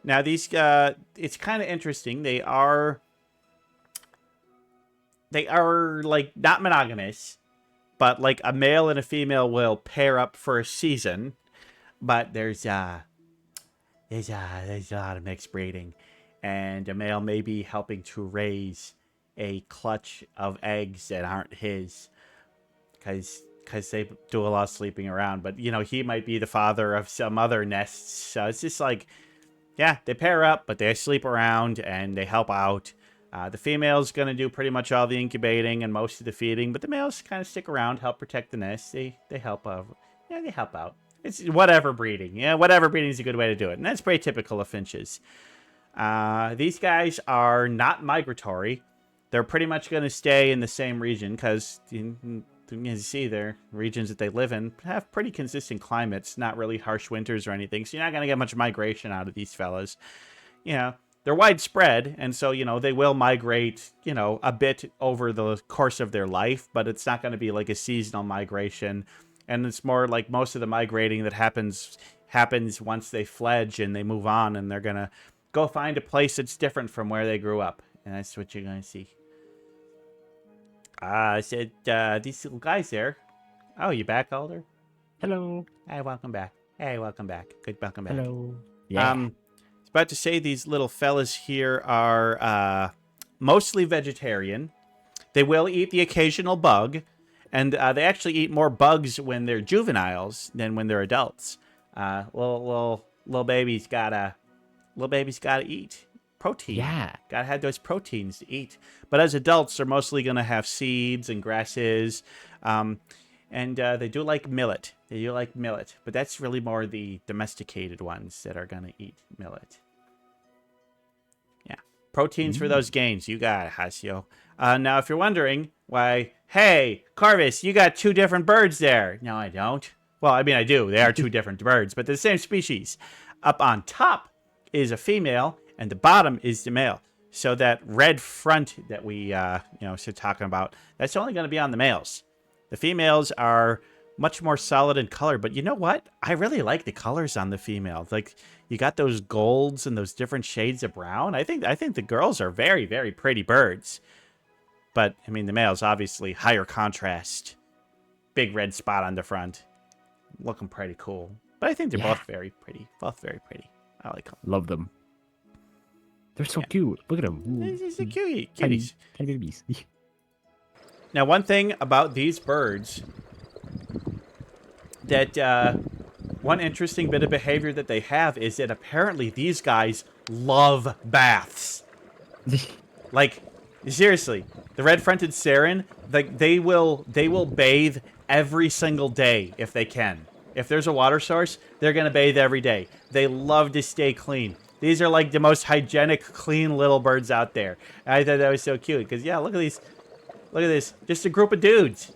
Now these, it's kind of interesting. They are like not monogamous, but like a male and a female will pair up for a season. But there's a lot of mixed breeding, and a male may be helping to raise a clutch of eggs that aren't his, because they do a lot of sleeping around. But he might be the father of some other nests. So it's just like, yeah, they pair up, but they sleep around and they help out. The female's gonna do pretty much all the incubating and most of the feeding, but the males kind of stick around, help protect the nest. They help out. Yeah, they help out. It's whatever breeding. Yeah, whatever breeding is a good way to do it. And that's pretty typical of finches. These guys are not migratory. They're pretty much going to stay in the same region because, you see, their regions that they live in have pretty consistent climates, not really harsh winters or anything. So you're not going to get much migration out of these fellas. They're widespread, and so, they will migrate, a bit over the course of their life, but it's not going to be like a seasonal migration. And it's more like most of the migrating that happens once they fledge and they move on, and they're going to go find a place that's different from where they grew up. And that's what you're going to see. I said, these little guys there. Oh, you back, Alder? Hello. Hey, welcome back. Good, welcome back. Hello. Yeah. I was about to say these little fellas here are mostly vegetarian. They will eat the occasional bug. And they actually eat more bugs when they're juveniles than when they're adults. Little babies gotta eat protein. Yeah, gotta have those proteins to eat. But as adults, they're mostly gonna have seeds and grasses, and they do like millet. But that's really more the domesticated ones that are gonna eat millet. Yeah, proteins for those gains. You got it, Hasio. Now, if you're wondering why, hey, Corvus, you got 2 different birds there. No, I don't. Well, I mean, I do. They are two different birds, but they're the same species. Up on top is a female, and the bottom is the male. So that red front that we, started talking about, that's only going to be on the males. The females are much more solid in color, but you know what? I really like the colors on the females. Like, you got those golds and those different shades of brown. I think the girls are very, very pretty birds. But, I mean, the males, obviously, higher contrast. Big red spot on the front. Looking pretty cool. But I think they're both very pretty. Both very pretty. I like them. Love them. They're so cute. Look at them. These are cuties. Tiny babies. Now, one thing about these birds that one interesting bit of behavior that they have is that apparently these guys love baths. Like, seriously, the red-fronted Saren, like they will bathe every single day if they can. If there's a water source, they're gonna bathe every day. They love to stay clean. These are like the most hygienic, clean little birds out there. And I thought that was so cute because look at these. Look at this. Just a group of dudes.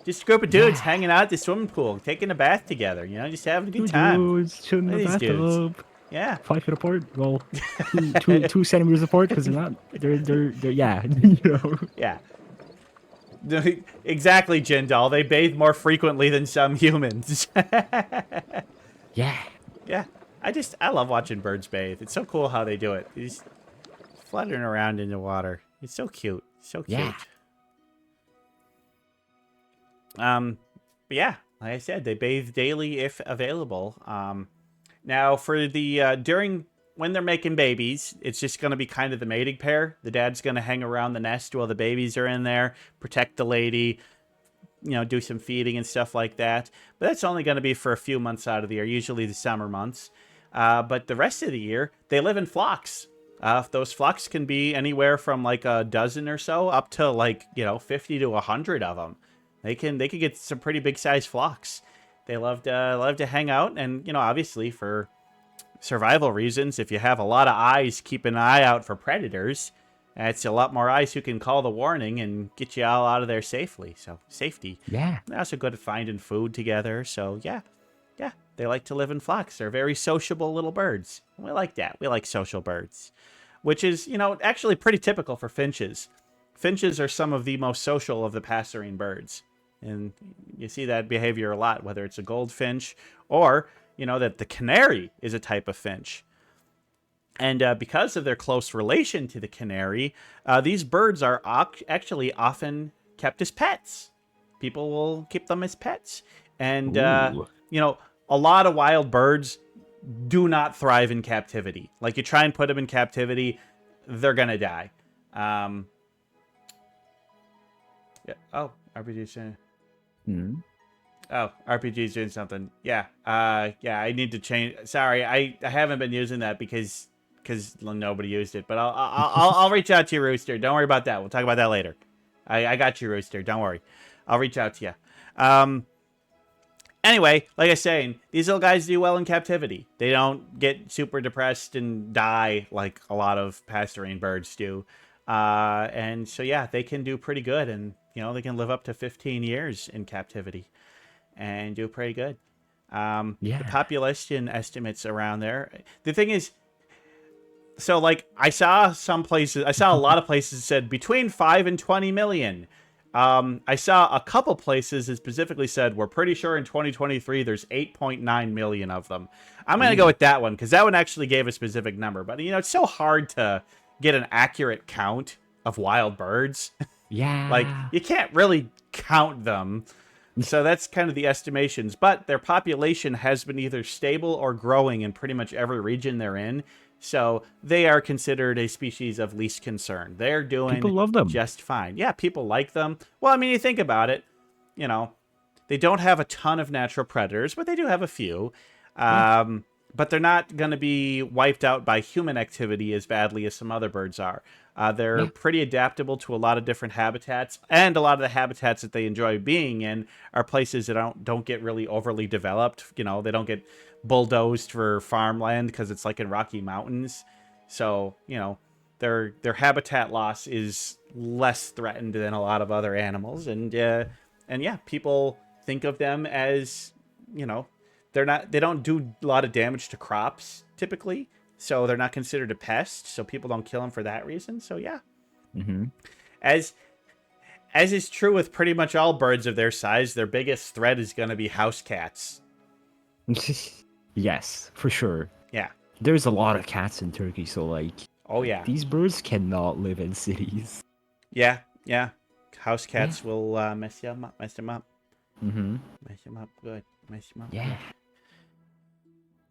Hanging out at the swimming pool, taking a bath together, just having a good time. Dudes chilling in the bathtub. Yeah. 5 feet apart. Well, two centimeters apart because they're yeah. Yeah. Exactly, Jindal. They bathe more frequently than some humans. Yeah. Yeah. I love watching birds bathe. It's so cool how they do it. They're just fluttering around in the water. It's so cute. So cute. Yeah. But yeah, like I said, they bathe daily if available. Now for the when they're making babies, it's just going to be kind of the mating pair. The dad's going to hang around the nest while the babies are in there, protect the lady, do some feeding and stuff like that. But that's only going to be for a few months out of the year, usually the summer months. But the rest of the year, they live in flocks. Those flocks can be anywhere from like a dozen or so up to 50 to 100 of them. They can get some pretty big sized flocks. They love to hang out, and obviously for survival reasons, if you have a lot of eyes, keep an eye out for predators. It's a lot more eyes who can call the warning and get you all out of there safely. So safety. Yeah. They're also good at finding food together. So yeah, they like to live in flocks. They're very sociable little birds. We like that. We like social birds, which is actually pretty typical for finches. Finches are some of the most social of the passerine birds. And you see that behavior a lot, whether it's a goldfinch or, that the canary is a type of finch. And because of their close relation to the canary, these birds are actually often kept as pets. People will keep them as pets. And, a lot of wild birds do not thrive in captivity. Like, you try and put them in captivity, they're going to die. Yeah. Oh, RPG's saying... Oh, RPG's doing something. Yeah. I need to change. Sorry, I haven't been using that because nobody used it. But I'll reach out to you, Rooster. Don't worry about that. We'll talk about that later. I got you, Rooster. Don't worry. I'll reach out to you. Anyway, like I was saying, these little guys do well in captivity. They don't get super depressed and die like a lot of passerine birds do. And so, yeah, they can do pretty good. And, they can live up to 15 years in captivity and do pretty good. The population estimates around there. The thing is, so I saw a lot of places that said between 5 and 20 million. I saw a couple places that specifically said, we're pretty sure in 2023 there's 8.9 million of them. I'm going to go with that one because that one actually gave a specific number. But, it's so hard to get an accurate count of wild birds. Yeah. You can't really count them. So that's kind of the estimations. But their population has been either stable or growing in pretty much every region they're in. So they are considered a species of least concern. They're doing people love them. Just fine. Yeah, people like them. Well, I mean, you think about it, they don't have a ton of natural predators, but they do have a few. But they're not going to be wiped out by human activity as badly as some other birds are. They're pretty adaptable to a lot of different habitats, and a lot of the habitats that they enjoy being in are places that don't get really overly developed. They don't get bulldozed for farmland because it's like in Rocky Mountains. So, their habitat loss is less threatened than a lot of other animals. And yeah, people think of them as, They don't do a lot of damage to crops typically, so they're not considered a pest. So people don't kill them for that reason. So yeah, as is true with pretty much all birds of their size, their biggest threat is going to be house cats. Yes, for sure. Yeah. There's a lot of cats in Turkey, so like. Oh yeah. These birds cannot live in cities. Yeah. House cats will mess them up. Mess them up. Mm-hmm. Mess them up good. Mess them up. Yeah. Good.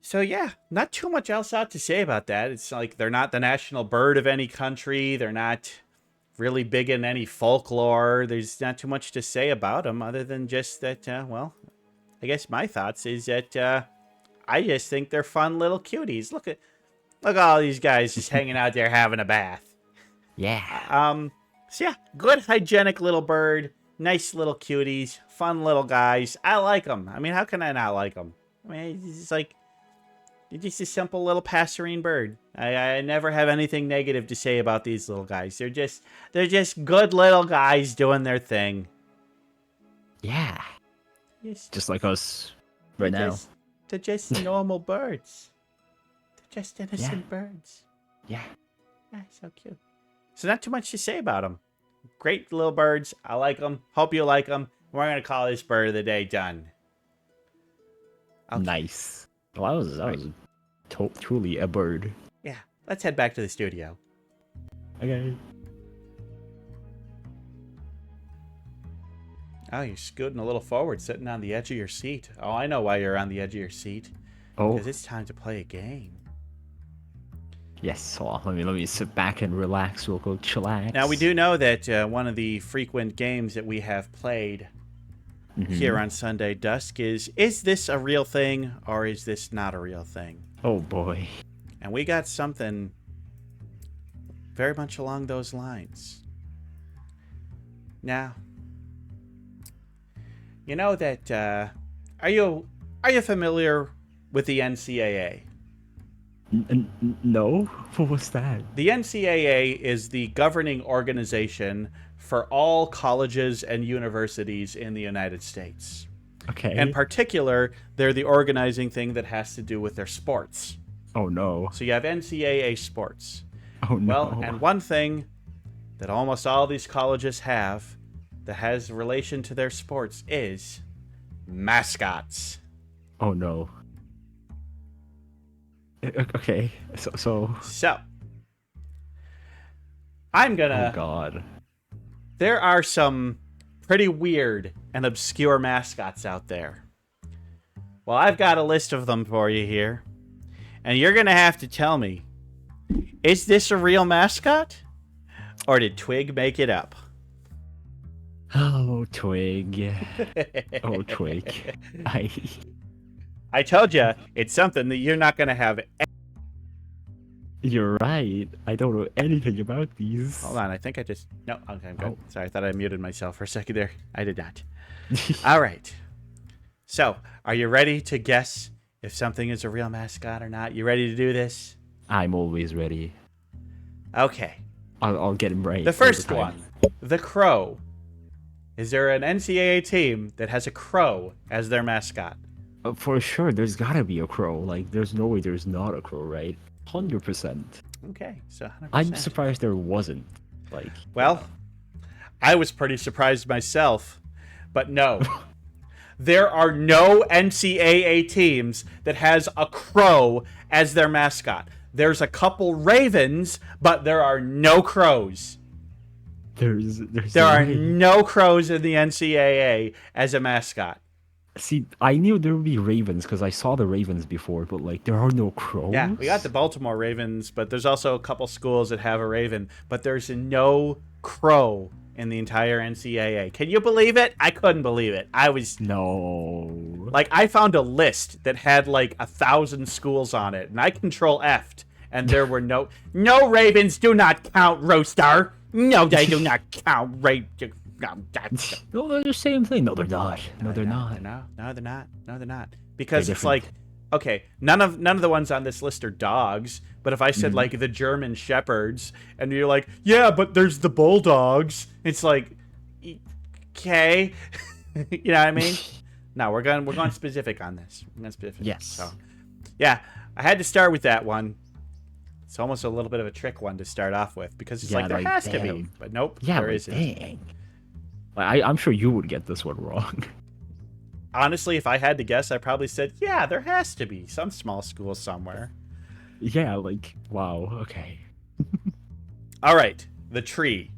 So yeah, not too much else out to say about that. It's like they're not the national bird of any country. They're not really big in any folklore. There's not too much to say about them other than just that, well, I guess my thoughts is that I just think they're fun little cuties. Look at all these guys just hanging out there having a bath. Yeah. So yeah, good hygienic little bird. Nice little cuties. Fun little guys. I like them. I mean, how can I not like them? I mean, it's like, they're just a simple little passerine bird. I never have anything negative to say about these little guys. They're just good little guys doing their thing. Yeah. Yes. Just like us right now. They're just normal birds. They're just innocent birds. Yeah. Yeah, so cute. So not too much to say about them. Great little birds. I like them. Hope you like them. We're going to call this bird of the day done. Okay. Nice. Well, that was truly a bird. Yeah. Let's head back to the studio. Okay. Oh, you're scooting a little forward, sitting on the edge of your seat. Oh, I know why you're on the edge of your seat. Oh. Because it's time to play a game. Yes, hold on. Let me sit back and relax. We'll go chillax. Now, we do know that one of the frequent games that we have played here on Sunday Dusk is this a real thing or is this not a real thing? Oh, boy. And we got something very much along those lines. Now, you know that, are you familiar with the NCAA? No? What's that? The NCAA is the governing organization for all colleges and universities in the United States. Okay. In particular, they're the organizing thing that has to do with their sports. Oh, no. So you have NCAA sports. Oh, no. Well, and one thing that almost all these colleges have that has relation to their sports is mascots. Oh, no. Okay. So. I'm gonna. Oh, God. There are some pretty weird and obscure mascots out there. Well, I've got a list of them for you here. And you're going to have to tell me, is this a real mascot? Or did Twig make it up? Oh, Twig. Oh, Twig. I told you, it's something that you're not going to have. You're right. I don't know anything about these. Hold on, I think I just... No, okay, I'm good. Oh. Sorry, I thought I muted myself for a second there. I did not. All right. So, are you ready to guess if something is a real mascot or not? You ready to do this? I'm always ready. Okay. I'll get him right. The first one, the crow. Is there an NCAA team that has a crow as their mascot? For sure, there's gotta be a crow. Like, there's no way there's not a crow, right? 100%. Okay, so 100%. I'm surprised there wasn't. Like, well, I was pretty surprised myself, but no. There are no NCAA teams that has a crow as their mascot. There's a couple ravens, but there are no crows. There are no crows in the NCAA as a mascot. See, I knew there would be ravens because I saw the ravens before, but like there are no crows. Yeah, we got the Baltimore Ravens, but there's also a couple schools that have a raven, but there's no crow in the entire NCAA. Can you believe it? I couldn't believe it. No. Like, I found a list that had like 1,000 schools on it, and I control F'd, and there were no ravens do not count, Roadstar. No, they do not count, No, they're the same thing. No, they're not. No, they're not. No, they're not. No, they're not. Because They're it's like, okay, none of the ones on this list are dogs. But if I said like the German Shepherds, and you're like, yeah, but there's the Bulldogs. It's like, okay, you know what I mean? No, we're going specific on this. We're going specific. Yes. So, yeah, I had to start with that one. It's almost a little bit of a trick one to start off with because it's like there has to be, damn. but nope, Yeah, there like, isn't. dang. I'm sure you would get this one wrong. Honestly, if I had to guess, I probably said, yeah, there has to be some small school somewhere. Yeah, like, wow, okay. All right, the tree.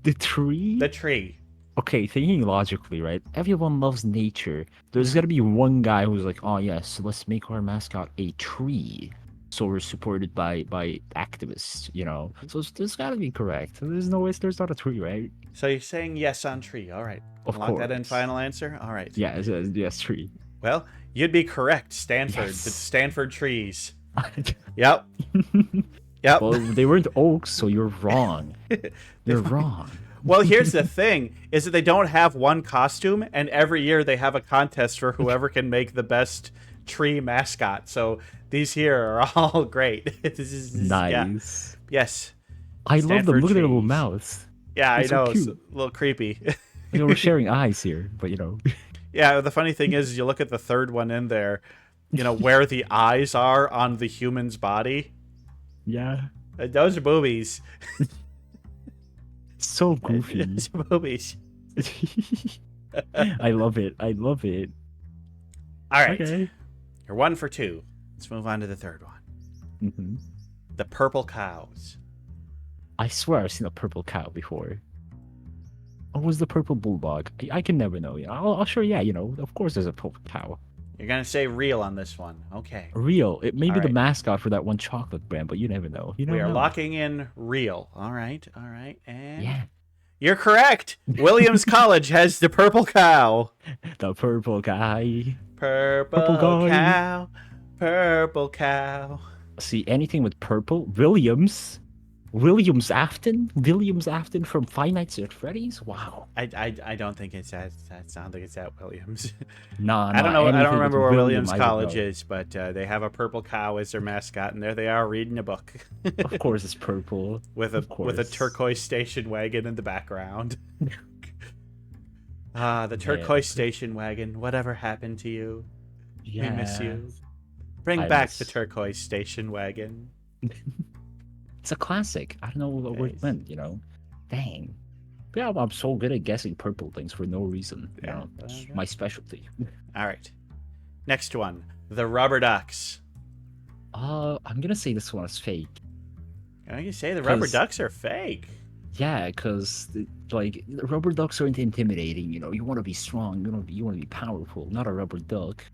The tree? The tree. Okay, thinking logically, right? Everyone loves nature. There's gotta be one guy who's like, oh yes, let's make our mascot a tree. So we're supported by activists, you know. So there's gotta be correct. There's no way there's not a tree, right? So you're saying yes on tree. All right. Of Lock that in, course. final answer? All right. Yeah, yes, tree. Well, you'd be correct, Stanford. Yes. It's Stanford trees. Yep. Yep. Well, they weren't oaks, so you're wrong. You're wrong. Well, here's the thing, is that they don't have one costume, and every year they have a contest for whoever can make the best tree mascot. So these here are all great. This is Nice. Yeah. Yes. I love them. Stanford Look at their little trees. mouths. Yeah, They're I so know. It's a cute. little creepy. You know, we're sharing eyes here, but you know. Yeah, the funny thing is, you look at the third one in there, you know, where the eyes are on the human's body. Yeah. Those are boobies. So goofy. Those are boobies. I love it. I love it. All right. Okay. You're 1 for 2. Let's move on to the third one. hmm The purple cows. I swear I've seen a purple cow before. Or was the purple bulldog? I can never know. You know, I'll sure, yeah, you know, of course there's a purple cow. You're going to say real on this one. Okay. Real. It may be All the right. mascot for that one chocolate brand, but you never know. You never We are know. locking in real. All right. All right. And Yeah. you're correct. Williams College has the purple cow. The purple guy. Purple guy. cow. Purple cow. See, anything with purple. Williams Afton from Five Nights at Freddy's? Wow. I don't think it's at I don't think it's at Williams. Nah, I don't know. I anything don't remember with where William, Williams I would College know. is, but they have a purple cow as their mascot, and there they are reading a book Of course it's purple. with Of a course. turquoise station wagon in the background. The turquoise station wagon. Whatever happened to you? Yeah. We miss you. Bring I back miss- the turquoise station wagon. It's a classic. I don't know what it Nice. meant, you know. Dang. But yeah, I'm so good at guessing purple things for no reason. You Yeah, know, it's okay. my specialty. All right. Next one. The rubber ducks. I'm gonna say this one is fake. Can you say the rubber 'Cause- ducks are fake? Yeah, because like the rubber ducks aren't intimidating. You know, you want to be strong. You want to be powerful. Not a rubber duck.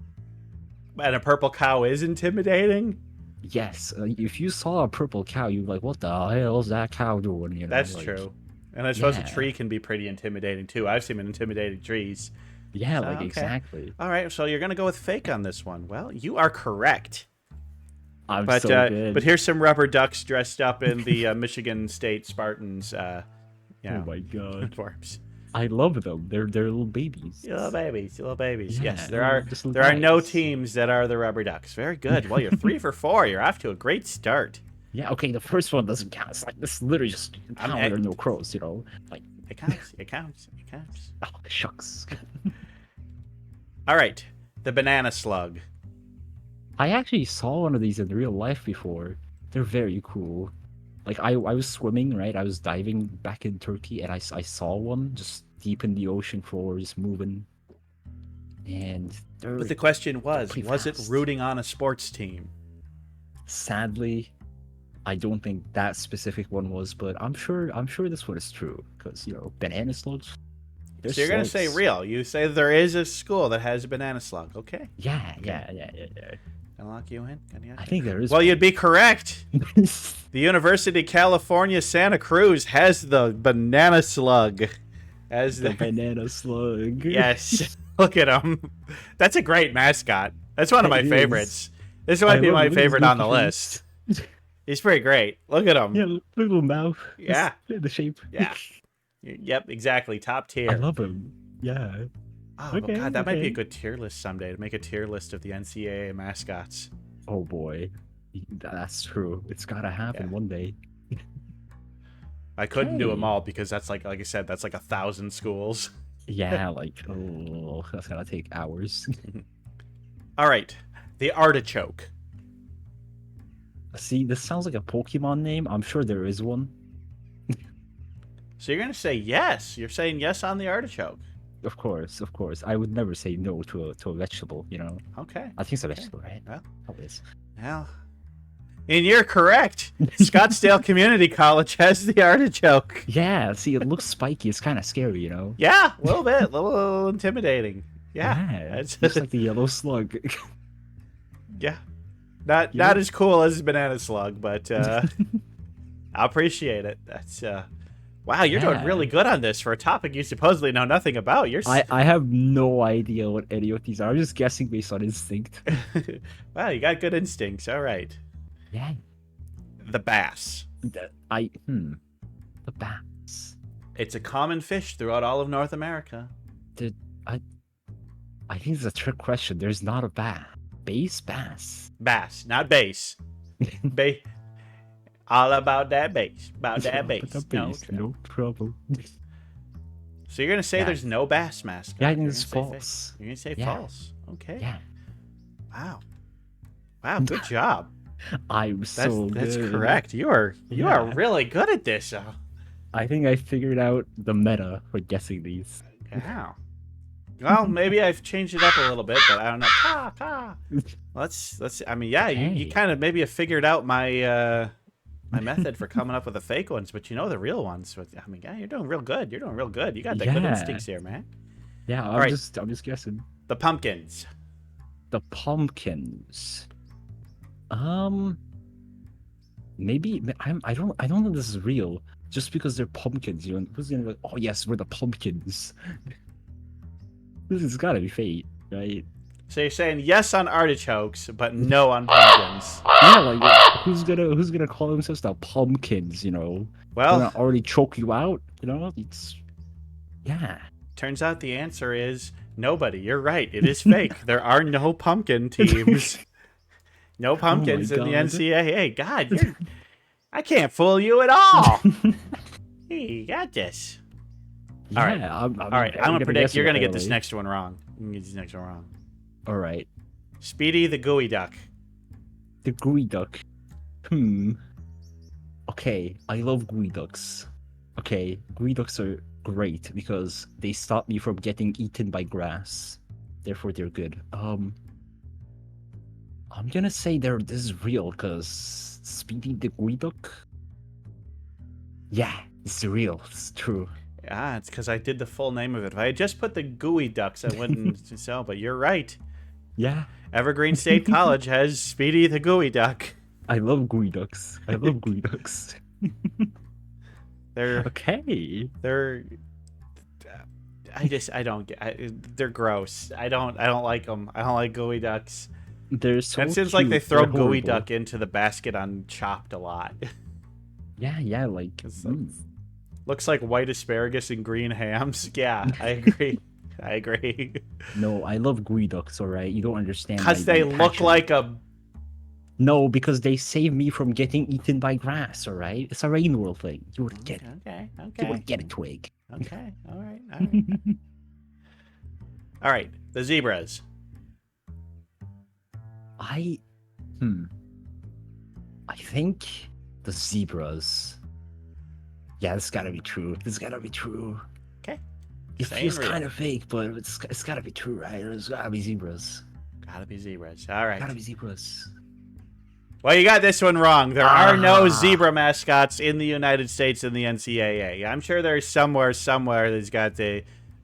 And a purple cow is intimidating? Yes, if you saw a purple cow, you'd be like, "What the hell is that cow doing?" You know, That's like, true. And I suppose a yeah. tree can be pretty intimidating too. I've seen intimidating trees. Yeah, So, like okay. exactly. All right, so you're gonna go with fake on this one. Well, you are correct. I'm But so good. but here's some rubber ducks dressed up in the Michigan State Spartans. Oh my god, uniforms. I love them. They're little babies. Little babies, little babies. Yeah, Yes, there are just little there are no guys. teams that are the rubber ducks. Very good. Well, you're 3 for 4. You're off to a great start. Yeah, okay, the first one doesn't count. It's like this, literally just I'm- town or no crows. You know, like It counts. It counts. It counts. oh shucks. All right, the banana slug. I actually saw one of these in real life before. They're very cool. Like I was swimming, right? I was diving back in Turkey, and I saw one just deep in the ocean floor, just moving. And they're But the question was pretty it fast. rooting on a sports team? sadly, I don't think that specific one was, but I'm sure this one is true because you know banana slugs. They're So you're gonna say slugs. real. You say there is a school that has a banana slug. Okay, Yeah. gonna lock you in. I think there is. Well, you'd be correct. The University of California, Santa Cruz has the banana slug as the the banana slug. yes. Look at him. That's a great mascot. That's one of my It is. favorites. This might be love my it. Look at his favorite on the goofy list. He's pretty great. Look at him. Yeah, little mouth. Yeah. The shape. Yeah. Yep, exactly. Top tier. I love him. Yeah. Oh Okay, god, that might be a okay. good tier list someday to make a tier list of the NCAA mascots. Oh boy. That's true. It's gotta happen Yeah. one day. I couldn't do them Okay. all because that's like I said, that's like 1,000 schools. Yeah, like, oh, that's gonna take hours. All right, the artichoke. See, this sounds like a Pokemon name. I'm sure there is one. So you're gonna say yes. You're saying yes on the artichoke. Of course, of course. I would never say no to a vegetable, you know? Okay. I think it's a vegetable, right? Well, Always. well, and you're correct. Scottsdale Community College has the artichoke. Yeah, see, it looks spiky. It's kind of scary, you know? Yeah, a little bit, a little intimidating. Yeah, It looks like the yellow slug. yeah. Not as cool as banana slug, but I appreciate it. That's wow, you're doing Yeah. really good on this for a topic you supposedly know nothing about. I have no idea what any of these are. I'm just guessing based on instinct. Wow, you got good instincts. All right. Yeah. The bass. The bass. It's a common fish throughout all of North America. I think it's a trick question. There's not a bass. Bass. Bass, not bass. All about that bass. About that bass. The No bass, trouble. no trouble. So you're gonna say Yeah. there's no bass mascot? Yeah, I think You're it's gonna say false. fake. You're gonna say Yeah. false. Okay. Yeah. Wow. Wow. Good job. I'm That's so that's good. correct. You are Yeah. really good at this. I think I figured out the meta for guessing these. Wow. Well, maybe I've changed it up a little bit, but I don't know. Let's. I mean, yeah, you Hey. kind of maybe have figured out my my method for coming up with the fake ones, but you know the real ones. But, I mean, yeah, you're doing real good. You're doing real good. You got the good Yeah. instincts here, man. Yeah, I'm right. just guessing. The pumpkins. The pumpkins. Maybe I don't know if this is real. Just because they're pumpkins, you know, who's gonna be like, oh yes, we're the pumpkins. This has gotta be fate, right? So you're saying yes on artichokes, but no on pumpkins. Yeah, like who's gonna call themselves the pumpkins, you know? They're Well, gonna already choke you out, you know? It's yeah. turns out the answer is nobody. You're right. It is fake. There are no pumpkin teams. No pumpkins in the God. NCAA. God, I can't fool you at all. Hey, you got this. All right. Yeah, All right, I'm gonna predict guess you're it gonna get this early. next one wrong. I'm gonna get this next one wrong. All right. Speedy the gooey duck. The gooey duck. Okay, I love gooey ducks. Okay, gooey ducks are great because they stop me from getting eaten by grass. Therefore, they're good. I'm gonna say this is real because Speedy the gooey duck. Yeah, it's real. It's true. Ah, it's because I did the full name of it. If I had just put the gooey ducks, I wouldn't so. But you're right. Yeah, Evergreen State College has Speedy the gooey duck. I love gooey ducks. I love gooey ducks. They're Okay. they're. I don't get. They're gross. I don't like them. I don't like gooey ducks. They're so It seems like they cute. throw They're gooey horrible. duck into the basket on Chopped a lot. Yeah, like. It's like- Looks like white asparagus and green hams. Yeah, I agree. I agree. No, I love gooey ducks, alright? You don't understand. Because my they look passion. like a. No, because they save me from getting eaten by grass, alright? It's a rain world thing. You wouldn't get it. Okay. You Okay. wouldn't get a twig. Okay. All right. All right. All right. The zebras. I think the zebras. Yeah, this gotta be true. This gotta be true. Okay. It Saying feels real. kind of fake, but it's gotta be true, right? There's gotta be zebras. Gotta be zebras. All right. Gotta be zebras. Well, you got this one wrong. There are no Ah. zebra mascots in the United States in the NCAA. I'm sure there's somewhere that's got a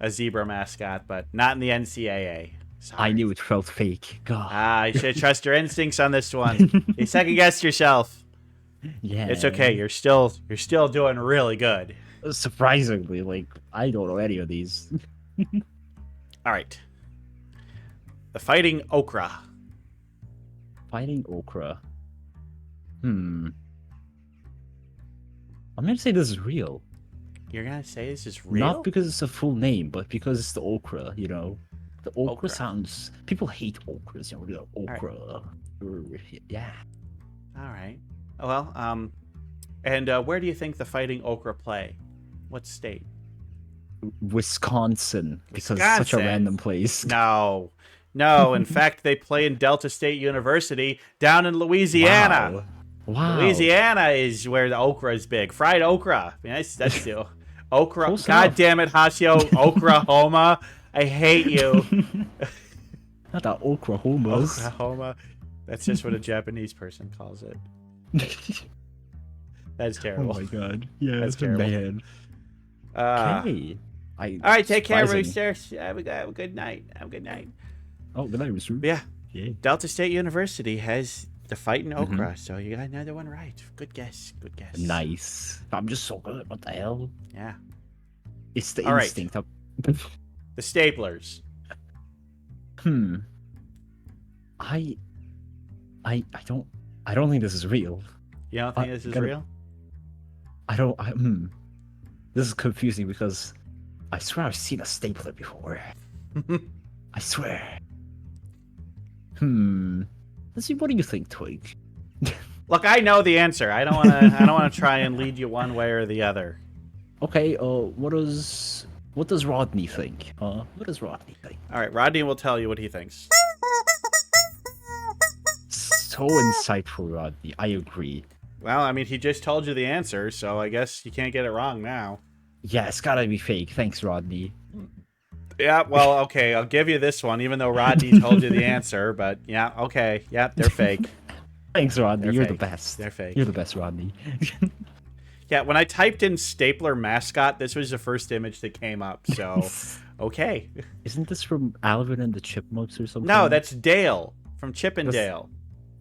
zebra mascot, but not in the NCAA. Sorry. I knew it felt fake. God. Ah, you should trust your instincts on this one. You second guessed yourself. Yeah. It's okay. You're still doing really good. Surprisingly, like I don't know any of these. All right. The fighting okra. Fighting okra. I'm gonna say this is real. You're gonna say this is real? Not because it's a full name, but because it's the okra, you know. The okra, Okra. sounds. People hate okras, you know. right. Okra. Yeah. All right. Well, and where do you think the fighting okra play? What state? Wisconsin, because it's such a Wisconsin. random place. No. No, in fact, they play in Delta State University down in Louisiana. Wow. Louisiana is where the okra is big. Fried okra. I mean, that's still okra. Close God enough. damn it, Hasio. Oklahoma. I hate you. Not that Oklahomas. Oklahoma. That's just what a Japanese person calls it. That's Oh terrible. my god. Yeah, That's that's terrible. man. Okay. Okay. All right, take care, Surprising. Rooster. Have a good night. Have a good night. Oh, good night, Rooster. Yeah. Yeah. Delta State University has the fighting Mm-hmm. okra, so you got another one right. Good guess. Good guess. Nice. I'm just so good. What the hell? Yeah. It's the All right. instinct. The staplers. I don't think this is real. You don't think this is gotta- real? This is confusing because I swear I've seen a stapler before. I swear. Let's see. What do you think, Twig? Look, I know the answer. I don't want to. I don't want to try and lead you one way or the other. Okay. What does Rodney think? What does Rodney think? All right, Rodney will tell you what he thinks. So insightful, Rodney. I agree. Well, I mean, he just told you the answer, so I guess you can't get it wrong now. Yeah, it's gotta be fake. Thanks, Rodney. Yeah, well, okay, I'll give you this one, even though Rodney told you the answer. But yeah, okay, yeah, they're fake. Thanks, Rodney. They're You're fake. the best. They're fake. You're the best, Rodney. Yeah, when I typed in stapler mascot, this was the first image that came up. So, okay. Isn't this from Alvin and the Chipmunks or something? No, that's Dale from Chippendale.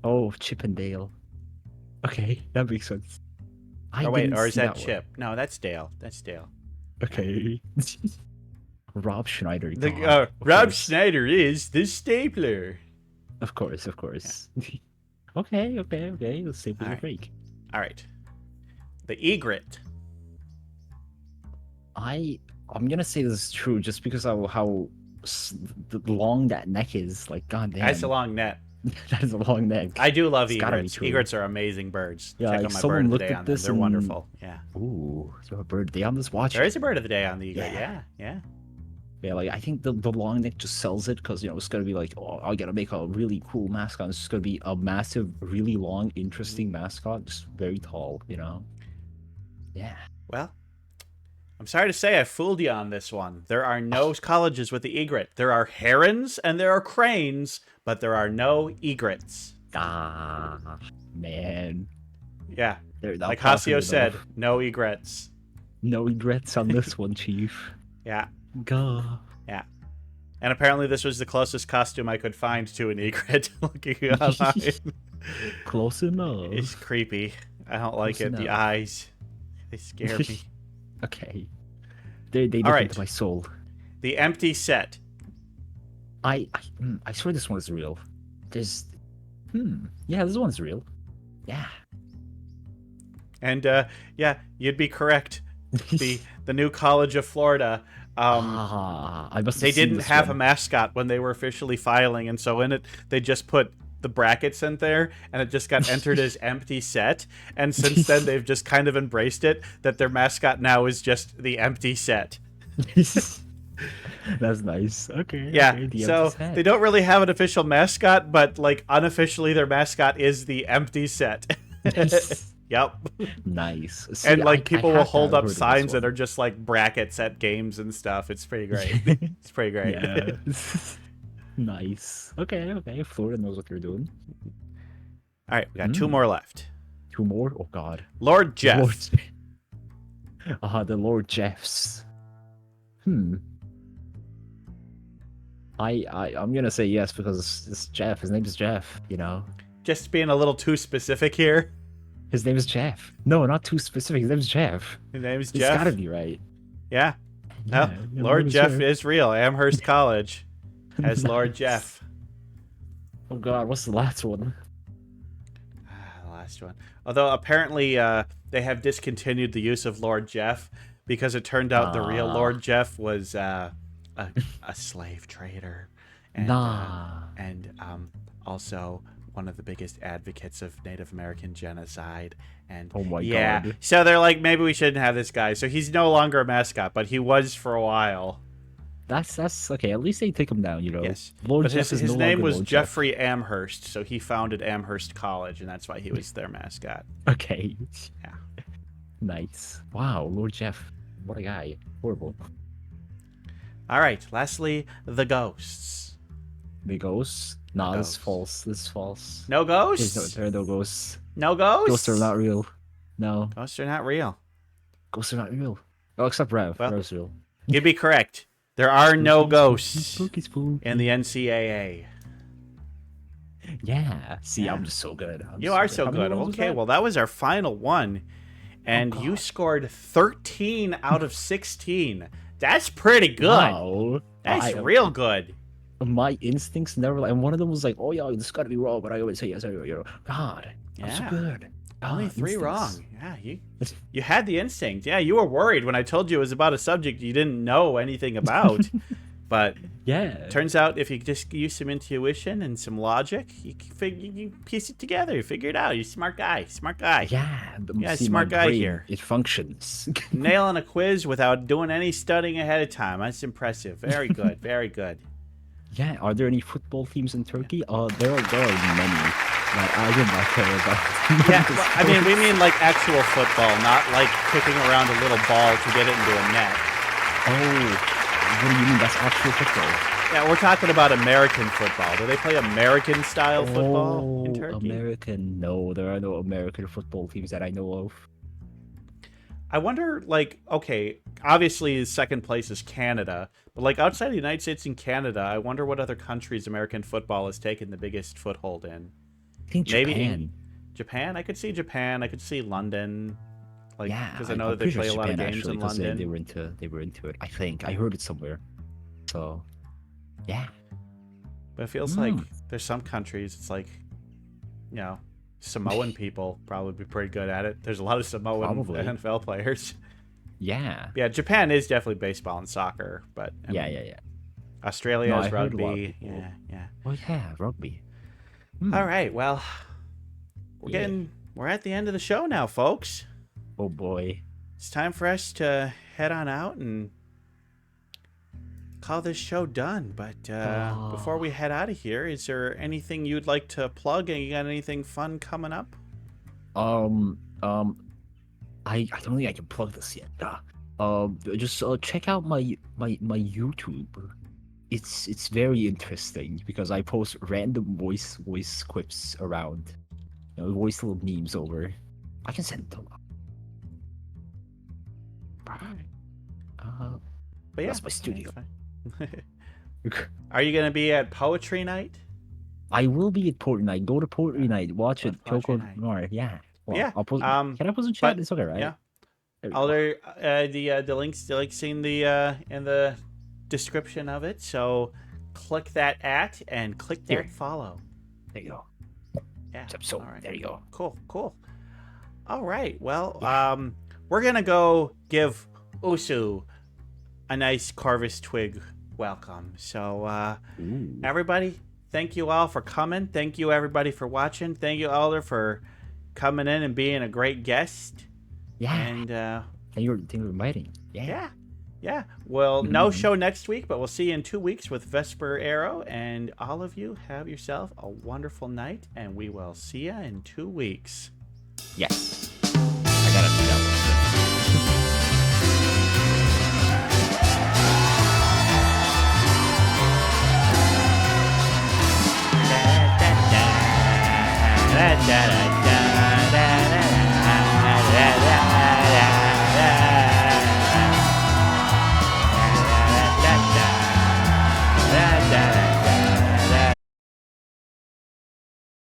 Oh, Chippendale. Okay, that makes sense. Oh wait, didn't or is see that one. Chip? No, that's Dale. That's Dale. Okay. Rob Schneider. God, of Rob course. Schneider is the stapler. Of course, of course. Okay. Let's see if we Alright. break. All right. The egret. I'm gonna say this is true just because of how long that neck is. Like, goddamn. That's a long net. That is a long neck. I do love It's gotta be egrets. true. Egrets are amazing birds. Yeah, Check like out my someone bird of the looked day at on them. this They're and- wonderful. Yeah. Ooh, is there a birthday on this watch? There is a bird of the day on the egret. Yeah. Yeah. Yeah, like I think the long neck just sells it because it's gonna be like, oh, I gotta make a really cool mascot. It's just gonna be a massive, really long, interesting mascot, just very tall. Yeah. Well, I'm sorry to say I fooled you on this one. There are no colleges with the egret. There are herons and there are cranes, but there are no egrets. Ah, man. Yeah. They're not Like popular Hasio said, enough. no egrets. No regrets on this one, Chief. Yeah. Gah. Yeah. And apparently this was the closest costume I could find to an egret looking online. Close enough. It's creepy. I don't like Close it. The enough. eyes. They scare me. Okay. They dip All right. into my soul. The empty set. I swear this one is real. There's yeah, this one's real. Yeah. And yeah, you'd be correct. The new College of Florida. I must. They have seen didn't this have a one. mascot when they were officially filing, and so in it they just put the brackets in there, and it just got entered as empty set. And since then they've just kind of embraced it that their mascot now is just the empty set. That's nice. Okay. Yeah, okay, the so empty set. they don't really have an official mascot, but like unofficially their mascot is the empty set. Yep. Nice. See, And like I people have will to hold have up heard of this signs that one. are just like brackets at games and stuff. It's pretty great. It's pretty great. Yeah. Nice. Okay. Florida knows what they're doing. All right, we got two more left. Two more? Oh God. Lord Jeff. The Lord Jeffs. I'm gonna say yes because it's Jeff. His name is Jeff. Just being a little too specific here. His name is Jeff. No, not too specific. His name is Jeff. His name's It's Jeff. gotta be right. Yeah. No, Yeah, your Lord name is Jeff Jeff. is real. Amherst College has Lord Nice. Jeff. Oh God, what's the last one? The last one. Although apparently they have discontinued the use of Lord Jeff because it turned out the real Lord Jeff was a slave trader. And, Nah. and also one of the biggest advocates of Native American genocide. And Oh my yeah, God. so they're like, maybe we shouldn't have this guy. So he's no longer a mascot, but he was for a while. That's okay. At least they take him down, you know. Yes, Lord but Jeff his is no name longer was Lord Jeff. Jeffrey Amherst, so he founded Amherst College, and that's why he was their mascot. Okay. Yeah. Nice. Wow, Lord Jeff. What a guy. Horrible. All right, lastly, the ghosts. The ghosts? Nah, this is ghosts. false. This is false. No There's ghosts? there are no ghosts. No ghosts? Ghosts are not real. No, Ghosts are not real. ghosts are not real. Oh, except Rev. Well- Rev's real. You'd be correct. There are no ghosts Spooky, spooky. in the NCAA. Yeah. See, Yeah. I'm just so good. You are so How many good. ones was Okay, that? well, that was our final one. And you God. scored 13 out of 16. That's pretty good. Wow. That's real good. My instincts never and one of them was like, oh yeah, this gotta be wrong, but I always say yes, you know. God, I'm so Yeah. good. Only God, 3 instincts. wrong. Yeah, you had the instinct. Yeah, you were worried when I told you it was about a subject you didn't know anything about. But Yeah. turns out if you just use some intuition and some logic, you can piece it together. You figure it out. You're a smart guy. Smart guy. Yeah. Yeah, see, smart my guy brain, here. It functions. Nailing a quiz without doing any studying ahead of time. That's impressive. Very good. Very good. Yeah. Are there any football teams in Turkey? There are many. Like, I do not care about. Yeah, well, I mean, we mean like actual football, not like kicking around a little ball to get it into a net. Oh, what do you mean? That's actual football. Yeah, we're talking about American football. Do they play American style football in Turkey? American? No, there are no American football teams that I know of. I wonder, like, okay, obviously second place is Canada, but like outside the United States and Canada, I wonder what other countries American football has taken the biggest foothold in. I think Maybe Japan. Japan? I could see Japan. I could see London. Like, Yeah, because I know I'm that they pretty sure play a lot of Japan, games actually, in 'cause London. They were into it. I think I heard it somewhere. So, yeah. But it feels like there's some countries, it's like, you know, Samoan people probably be pretty good at it. There's a lot of Samoan Probably. NFL players. Yeah. Yeah, Japan is definitely baseball and soccer, but I Yeah, mean, yeah, yeah. Australia No, is I heard a lot of rugby. people- Yeah, yeah. Oh yeah, rugby. All right, well, Yeah. we're at the end of the show now, folks. Oh boy. It's time for us to head on out and call this show done. But before we head out of here, is there anything you'd like to plug? And you got anything fun coming up? I don't think I can plug this yet. Just check out my YouTube. It's very interesting because I post random voice clips around, you know, voice little memes over. I can send them. But yeah, That's my studio. that's fine. Are you gonna be at Poetry Night? I will be at Poetry Night. Go to Poetry Night. Watch Go it. to Poetry Kyoko Night. Nor. Yeah. Well, Yeah, I'll post. can Can I post in chat? but- It's okay, right? Yeah. There we All go. the links to like in the description of it. So click that and click There. that follow. There you go. Yeah. So all right. there you go. Cool. All right. Well, we're gonna go give Usu a nice Corvus twig welcome. So Ooh. everybody, thank you all for coming. Thank you everybody for watching. Thank you Alder for coming in and being a great guest. Yeah. And Thank you for inviting. Yeah. yeah. Well, no show next week, but we'll see you in 2 weeks with Vesper Arrow. And all of you have yourself a wonderful night, and we will see you in 2 weeks. Yes. I gotta see that Da, da, da. Da, da, da.